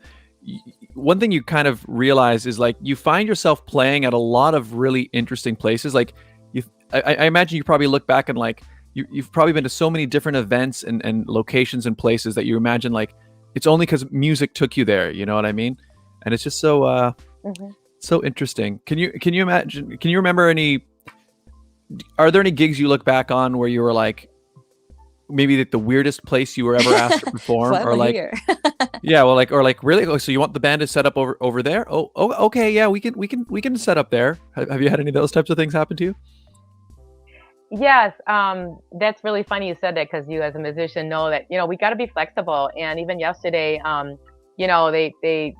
one thing you kind of realize is, like, you find yourself playing at a lot of really interesting places. Like, I imagine you probably look back and, like, you've probably been to so many different events and locations and places that you imagine, like, it's only because music took you there. You know what I mean? And it's just so so interesting. Can you imagine? Can you remember any? Are there any gigs you look back on where you were like, maybe the weirdest place you were ever asked to perform, or like, or like, really? Oh, so you want the band to set up over there? Oh, okay, yeah, we can set up there. Have you had any of those types of things happen to you? Yes, that's really funny you said that, because you as a musician know that we got to be flexible. And even yesterday, they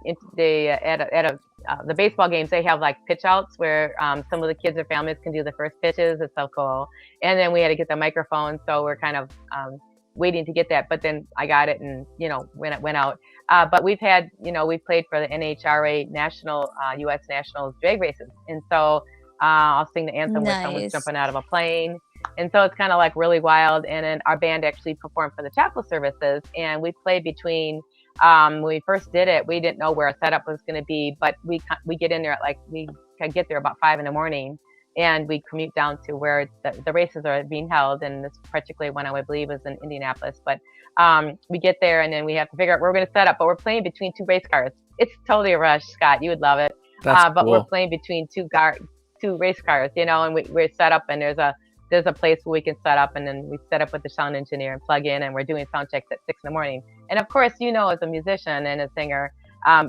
at the baseball games, they have like pitch outs where some of the kids or families can do the first pitches. It's so cool. And then we had to get the microphone, so we're kind of waiting to get that. But then I got it, and when it went out. But we've had we've played for the NHRA national U.S. nationals drag races, and so I'll sing the anthem when someone's jumping out of a plane. And so it's kind of like really wild. And then our band actually performed for the chapel services, and we played between. When we first did it, we didn't know where our setup was going to be, but we get in there at we get there about 5 a.m. and we commute down to where the races are being held. And this particular one, I believe, is in Indianapolis. But we get there, and then we have to figure out where we're going to set up. But we're playing between two race cars. It's totally a rush, Scott. You would love it. That's but cool. we're playing between two race cars, and we're set up, and there's a place where we can set up, and then we set up with the sound engineer and plug in, and we're doing sound checks at 6 a.m. And of course, as a musician and a singer,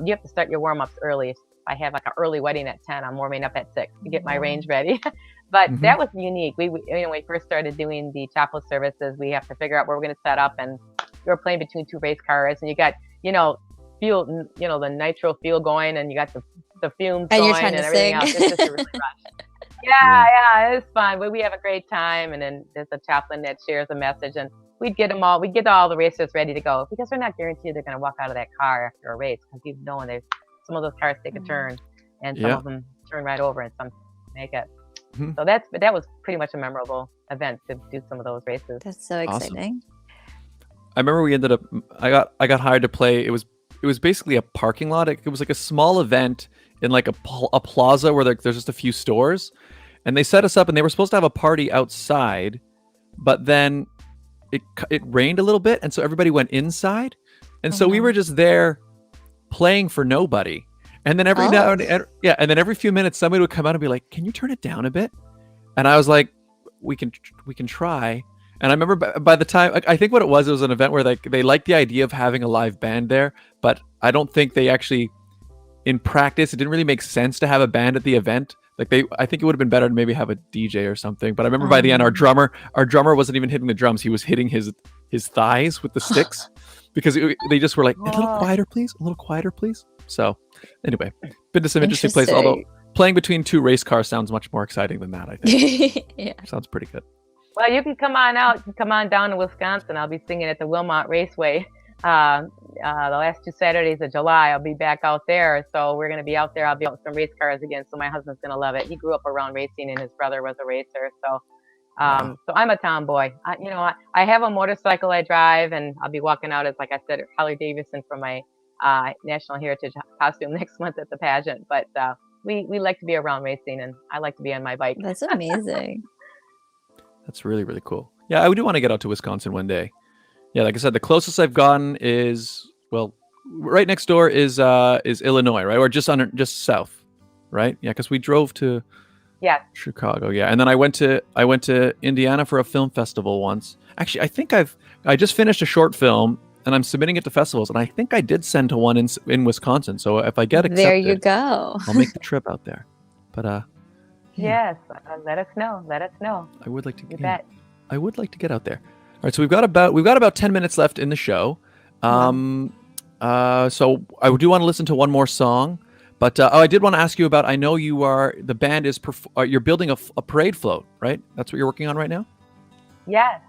you have to start your warm-ups early. If I have like an early wedding at 10, I'm warming up at 6 to get my range ready. But that was unique. When we first started doing the chapel services, we have to figure out where we're going to set up, and we were playing between two race cars, and you got, fuel, the nitro fuel going, and you got the fumes And going, you're trying and to everything sing. else. It's just a really rush. Yeah, it's fun. But we have a great time, and then there's a chaplain that shares a message, and we'd get all the racers ready to go, because they're not guaranteed they're going to walk out of that car after a race, because some of those cars take a turn, and some of them turn right over, and some make it. So that was pretty much a memorable event to do some of those races. That's so exciting. I remember we ended up. I got hired to play. It was basically a parking lot. It was like a small event in like a plaza where there's just a few stores, and they set us up, and they were supposed to have a party outside, but then it rained a little bit, and so everybody went inside, and so we were just there playing for nobody. And then every now and then every few minutes somebody would come out and be like, "Can you turn it down a bit?" And I was like, "We can try." And I remember by the time, I think what it was an event where they liked the idea of having a live band there, but I don't think they actually, in practice, it didn't really make sense to have a band at the event. I think it would have been better to maybe have a DJ or something. But I remember by the end, our drummer wasn't even hitting the drums; he was hitting his thighs with the sticks, because they just were like, "A little quieter, please. A little quieter, please." So, anyway, been to some interesting places. Although playing between two race cars sounds much more exciting than that, I think. Sounds pretty good. Well, you can come on out. Come on down to Wisconsin. I'll be singing at the Wilmot Raceway. The last 2 Saturdays of July, I'll be back out there. So we're going to be out there. I'll be out with some race cars again. So my husband's going to love it. He grew up around racing, and his brother was a racer. So, so I'm a tomboy. I have a motorcycle I drive, and I'll be walking out as, like I said, Harley Davidson for my National Heritage costume next month at the pageant. But we like to be around racing, and I like to be on my bike. That's amazing. That's really, really cool. Yeah, I do want to get out to Wisconsin one day. Yeah, like I said, the closest I've gotten is, well, right next door is Illinois, right? Or just south, right? Yeah, because we drove to Chicago. Yeah, and then I went to Indiana for a film festival once. Actually, I think I just finished a short film, and I'm submitting it to festivals, and I think I did send to one in Wisconsin. So if I get accepted, there you go. I'll make the trip out there. But yes, let us know. I would like to. You bet. I would like to get out there. All right, so we've got about 10 minutes left in the show. So I do want to listen to one more song, but I did want to ask you about. I know the band is you're building a parade float, right? That's what you're working on right now. Yes.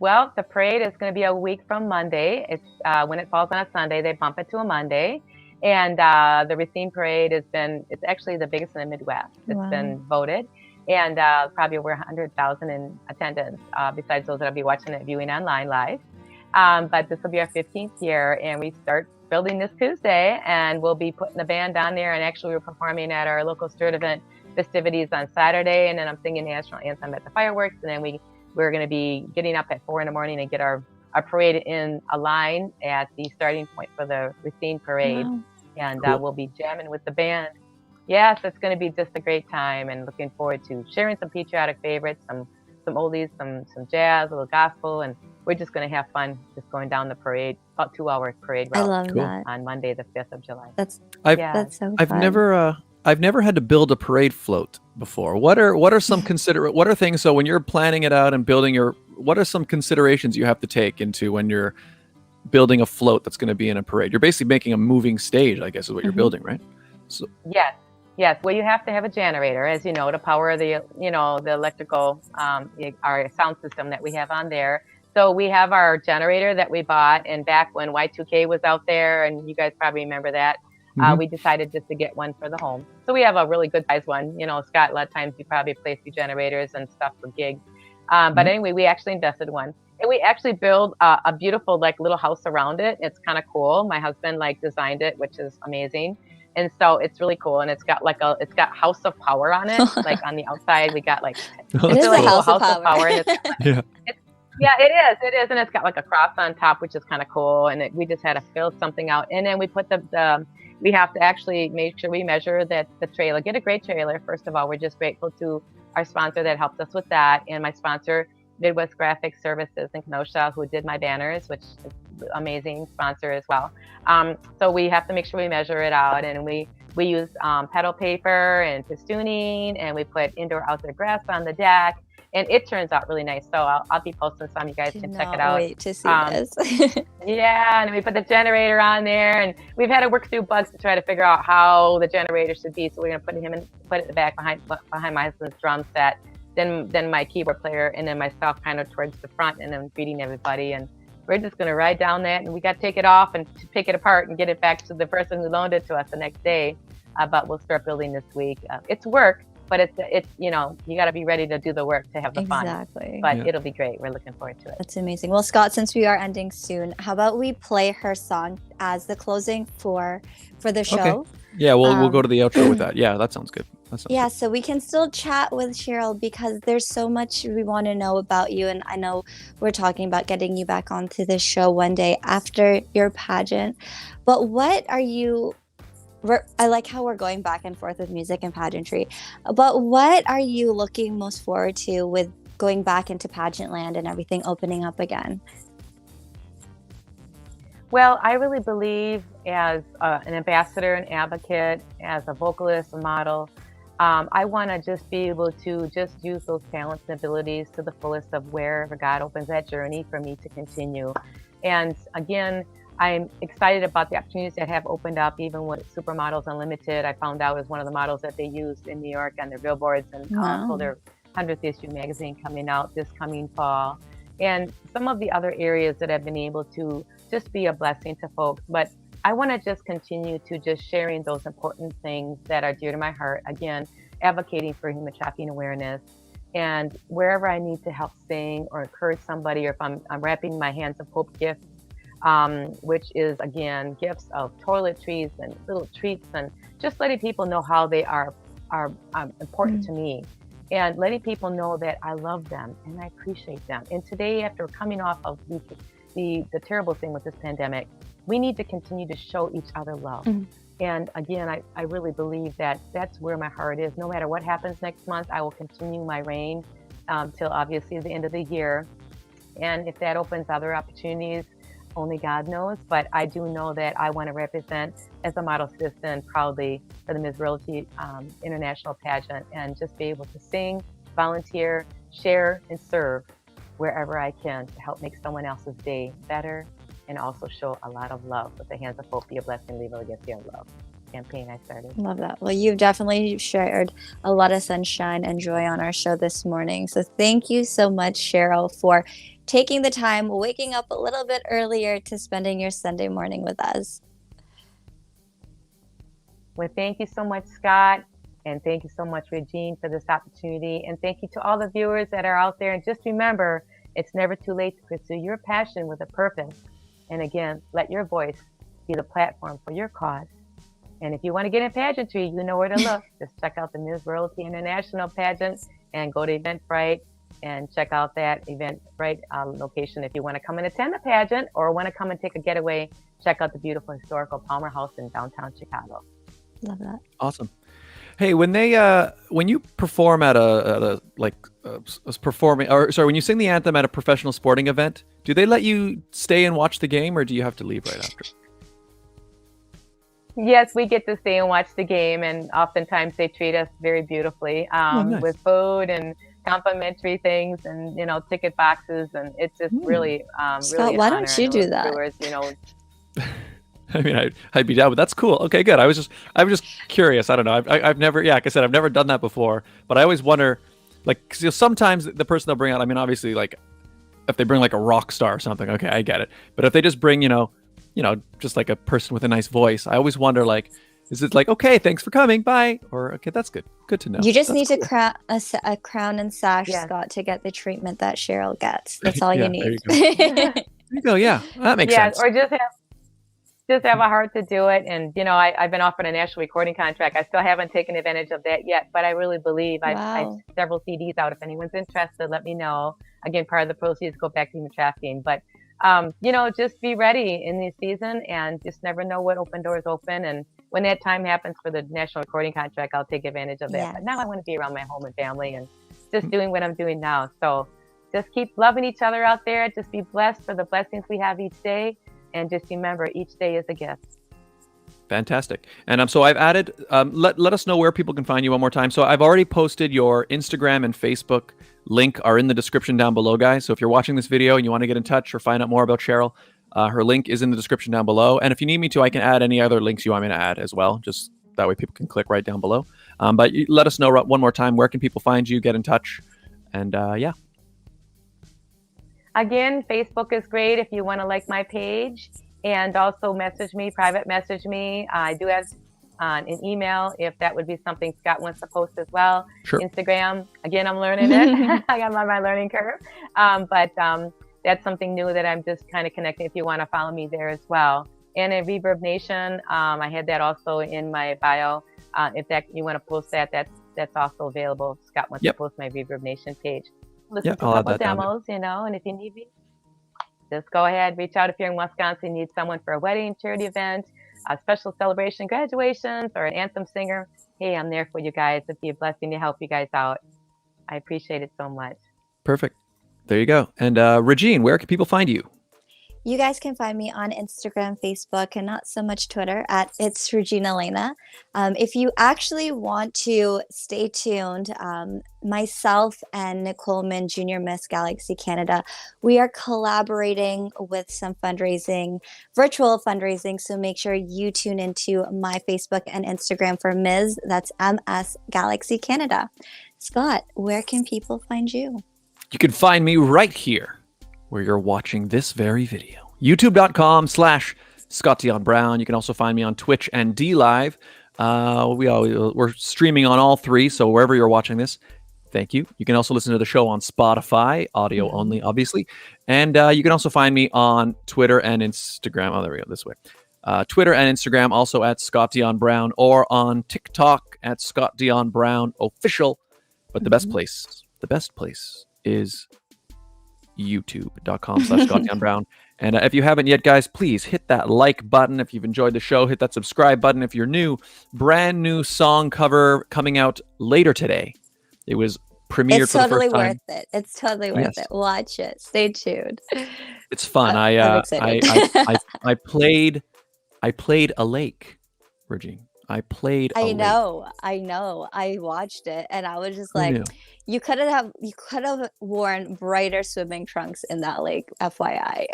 Well, the parade is going to be a week from Monday. It's when it falls on a Sunday, they bump it to a Monday. And the Racine Parade it's actually the biggest in the Midwest. It's been voted, and probably over 100,000 in attendance, besides those that'll be watching it, viewing online live. But this will be our 15th year, and we start building this Tuesday, and we'll be putting the band on there, and actually we're performing at our local Sturt event festivities on Saturday, and then I'm singing national anthem at the fireworks, and then we're going to be getting up at 4 a.m. and get our parade in a line at the starting point for the Racine Parade. Wow. And cool. We'll be jamming with the band. Yes, it's going to be just a great time, and looking forward to sharing some patriotic favorites, some oldies, some jazz, a little gospel, and we're just going to have fun just going down the parade, about 2-hour parade route. I love that. On Monday, the 5th of July. That's so fun. I've never had to build a parade float before. What are some what are things, so when you're planning it out and building what are some considerations you have to take into when you're building a float that's going to be in a parade? You're basically making a moving stage, I guess, is what you're building, right? So Yes. Well, you have to have a generator, as you know, to power the electrical, our sound system that we have on there. So we have our generator that we bought, and back when Y2K was out there, and you guys probably remember that, we decided just to get one for the home. So we have a really good size one. Scott, a lot of times you probably place your generators and stuff for gigs. But anyway, we actually invested one. And we actually built a beautiful little house around it. It's kind of cool. My husband designed it, which is amazing. And so it's really cool, and it's got House of Power on it. Like on the outside, we got like It is really a cool House of Power. and it's got, Yeah. yeah, it is, and it's got like a cross on top, which is kind of cool. And we just had to fill something out, and then we put we have to actually make sure we measure that the trailer. Get a great trailer. First of all, we're just grateful to our sponsor that helped us with that, and my sponsor, Midwest Graphic Services in Kenosha, who did my banners, which is an amazing sponsor as well. So we have to make sure we measure it out, and we use pedal paper and festooning, and we put indoor-outdoor grass on the deck, and it turns out really nice. So I'll be posting some. You guys can check it out. Wait to see this. Yeah, and we put the generator on there, and we've had to work through bugs to try to figure out how the generator should be. So we're gonna put it in the back behind my husband's drum set. Then my keyboard player, and then myself kind of towards the front, and then greeting everybody. And we're just going to ride down that, and we got to take it off and pick it apart and get it back to the person who loaned it to us the next day. But we'll start building this week. It's work, but it's you got to be ready to do the work to have the fun. Exactly. But it'll be great. We're looking forward to it. That's amazing. Well, Scott, since we are ending soon, how about we play her song as the closing for the show? Okay. Yeah, we'll go to the outro with that. Yeah, that sounds good. Yeah, so we can still chat with Cheryl because there's so much we want to know about you. And I know we're talking about getting you back onto the show one day after your pageant. But what are you... I like how we're going back and forth with music and pageantry. But what are you looking most forward to with going back into pageant land and everything opening up again? Well, I really believe as an ambassador, an advocate, as a vocalist, a model, I want to just be able to just use those talents and abilities to the fullest of wherever God opens that journey for me to continue. And again, I'm excited about the opportunities that have opened up, even with Supermodels Unlimited. I found out as one of the models that they used in New York on their billboards, and for their 100th issue magazine coming out this coming fall. And some of the other areas that I've been able to just be a blessing to folks. But I want to just continue to just sharing those important things that are dear to my heart. Again, advocating for human trafficking awareness, and wherever I need to help sing or encourage somebody, or if I'm wrapping my Hands of Hope gifts, which is again gifts of toiletries and little treats, and just letting people know how they are important to me, and letting people know that I love them and I appreciate them. And today, after coming off of the terrible thing with this pandemic, we need to continue to show each other love. And again, I really believe that that's where my heart is. No matter what happens next month, I will continue my reign till obviously the end of the year. And if that opens other opportunities, only God knows. But I do know that I want to represent as a model citizen proudly for the Ms. Royalty International Pageant, and just be able to sing, volunteer, share, and serve wherever I can to help make someone else's day better, and also show a lot of love with the Hands of Hope, Be a Blessing, Leave a Legacy of Love campaign I started. Love that. Well, you've definitely shared a lot of sunshine and joy on our show this morning. So thank you so much, Cheryl, for taking the time, waking up a little bit earlier to spending your Sunday morning with us. Well, thank you so much, Scott. And thank you so much, Regine, for this opportunity. And thank you to all the viewers that are out there. And just remember, it's never too late to pursue your passion with a purpose. And again, let your voice be the platform for your cause. And if you want to get in pageantry, you know where to look. Just check out the Ms. Royalty International Pageant and go to Eventbrite and check out that Eventbrite location. If you want to come and attend the pageant or want to come and take a getaway, check out the beautiful historical Palmer House in downtown Chicago. Love that. Awesome. Hey, when you perform at when you sing the anthem at a professional sporting event, do they let you stay and watch the game, or do you have to leave right after? Yes, we get to stay and watch the game, and oftentimes they treat us very beautifully nice. With food and complimentary things, and ticket boxes, and it's just really Scott, really. why don't you do that? Viewers, I mean, I'd be down, but that's cool. Okay, good. I was just curious. I don't know. I've never, like I said, I've never done that before. But I always wonder, like, 'cause sometimes the person they'll bring out. I mean, obviously, like, if they bring like a rock star or something, okay, I get it. But if they just bring, just like a person with a nice voice, I always wonder, like, is it like, okay, thanks for coming, bye, or okay, that's good to know. You just That's need cool. to a crown and sash, Yes. Scott, to get the treatment that Cheryl gets. That's all Yeah, you need. there you go. There you go. Yeah, that makes sense. or just have just have a heart to do it. And, I've been offered a national recording contract. I still haven't taken advantage of that yet, but I really believe I've Wow. several CDs out. If anyone's interested, let me know. Again, part of the proceeds go back to human trafficking. But, just be ready in this season and just never know what open doors open. And when that time happens for the national recording contract, I'll take advantage of that. Yes. But now I want to be around my home and family and just doing what I'm doing now. So just keep loving each other out there. Just be blessed for the blessings we have each day. And just remember, each day is a gift. Fantastic. And so I've added, let us know where people can find you one more time. So I've already posted your Instagram and Facebook link are in the description down below, guys. So if you're watching this video and you want to get in touch or find out more about Cheryl, her link is in the description down below. And if you need me to, I can add any other links you want me to add as well. Just that way people can click right down below. But let us know one more time, where can people find you, get in touch? And yeah. Again, Facebook is great if you want to like my page, and also private message me. I do have an email if that would be something Scott wants to post as well. Sure. Instagram, again, I'm learning it. I got my learning curve. But that's something new that I'm just kind of connecting if you want to follow me there as well. And in Reverb Nation, I had that also in my bio. If you want to post that's also available. Scott wants to post my Reverb Nation page. Listen to a couple demos, and if you need me, just go ahead, reach out if you're in Wisconsin, need someone for a wedding, charity event, a special celebration, graduations, or an anthem singer. Hey, I'm there for you guys. It'd be a blessing to help you guys out. I appreciate it so much. Perfect. There you go. And Regine, where can people find you? You guys can find me on Instagram, Facebook, and not so much Twitter at It's Regina Lena. If you actually want to stay tuned, myself and Nicole Min, Junior Miss Galaxy Canada, we are collaborating with some virtual fundraising. So make sure you tune into my Facebook and Instagram for Ms. That's MS Galaxy Canada. Scott, where can people find you? You can find me right here where you're watching this very video. YouTube.com/Scott Dion Brown. You can also find me on Twitch and DLive. We're streaming on all three, so wherever you're watching this, thank you. You can also listen to the show on Spotify, audio only, obviously. And you can also find me on Twitter and Instagram. Oh, there we go, this way. Twitter and Instagram, also at Scott Dion Brown, or on TikTok at Scott Dion Brown Official. But the best place is youtube.com/Scott Dion Brown. And if you haven't yet, guys, please hit that like button. If you've enjoyed the show, hit that subscribe button. If you're new, brand new song cover coming out later today. It was premiered for the first time. Worth it. It's totally worth it. Watch it. Stay tuned. It's fun. I'm excited. I played a lake, Regine. I know. I watched it and I was just like, you could have worn brighter swimming trunks in that lake, FYI.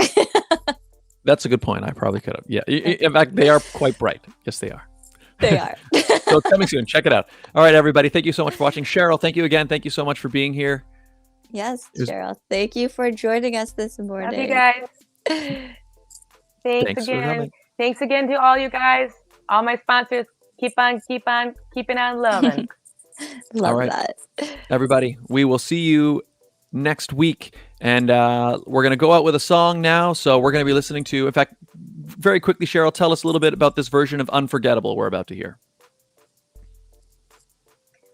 That's a good point. I probably could have. Yeah. In fact, they are quite bright. Yes, they are. They are. So it's coming soon. Check it out. All right, everybody. Thank you so much for watching. Cheryl, thank you again. Thank you so much for being here. Yes, Cheryl. Thank you for joining us this morning. Love you guys. Thanks again. Thanks again to all you guys, all my sponsors. Keep on keeping on loving. Love that. Everybody, we will see you next week. And we're going to go out with a song now. So we're going to be listening to, in fact, very quickly, Cheryl, tell us a little bit about this version of Unforgettable we're about to hear.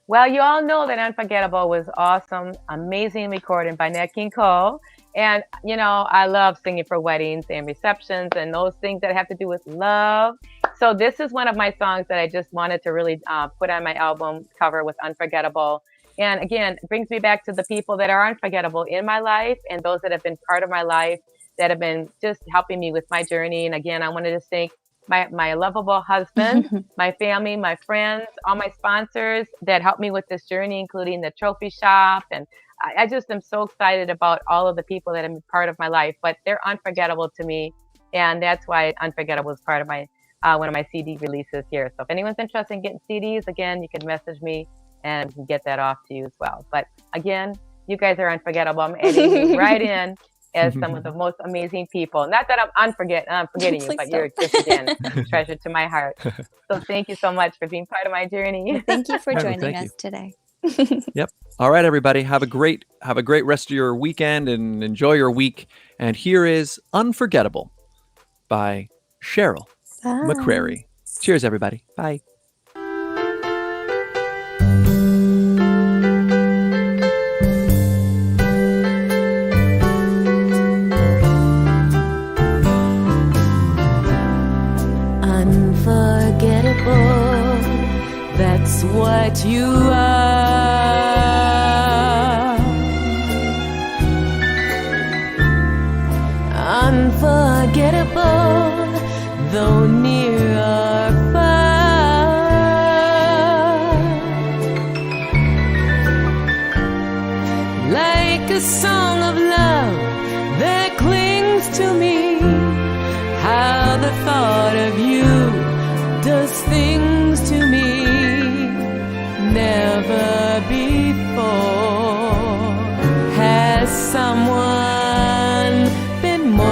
Well, you all know that Unforgettable was awesome, amazing recording by Nat King Cole. And, I love singing for weddings and receptions and those things that have to do with love. So this is one of my songs that I just wanted to really put on my album cover with Unforgettable. And again, it brings me back to the people that are unforgettable in my life and those that have been part of my life that have been just helping me with my journey. And again, I wanted to thank my lovable husband, my family, my friends, all my sponsors that helped me with this journey, including the trophy shop. And I just am so excited about all of the people that have been part of my life, but they're unforgettable to me. And that's why Unforgettable is part of my one of my CD releases here. So if anyone's interested in getting CDs, again, you can message me and we can get that off to you as well. But again, you guys are unforgettable. I'm adding you right in as some of the most amazing people. Not that I'm forgetting you, but you're just, again, treasure to my heart. So thank you so much for being part of my journey. Thank you for joining us today. Yep. All right, everybody. Have a great rest of your weekend and enjoy your week. And here is Unforgettable by Cheryl. McCrary. Cheers, everybody. Bye. Unforgettable, that's what you are. Unforgettable, though near or far. Like a song of love that clings to me, how the thought of you does things to me never before. Has someone been more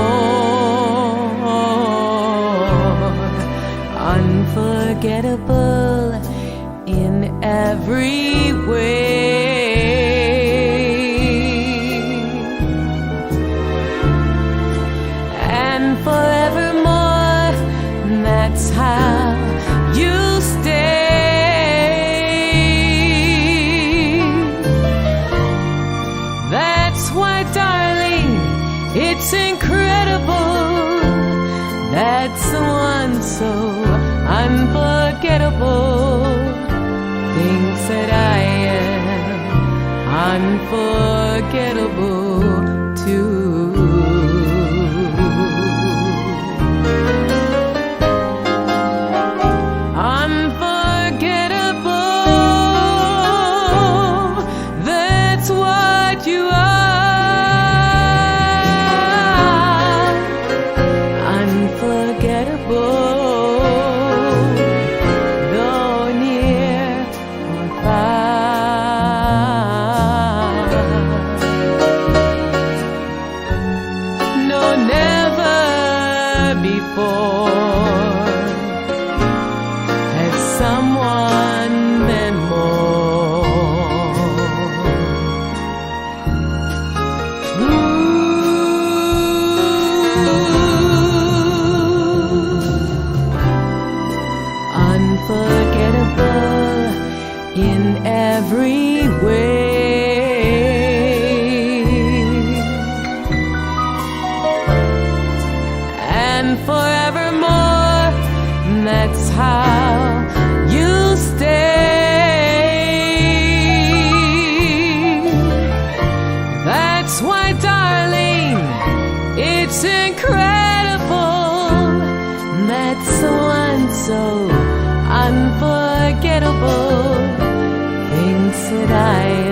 unforgettable in every way? And forevermore, that's how you stay. That's why, darling, it's incredible. That's the one so unforgettable. Thinks that I am unforgettable too. So unforgettable, things that I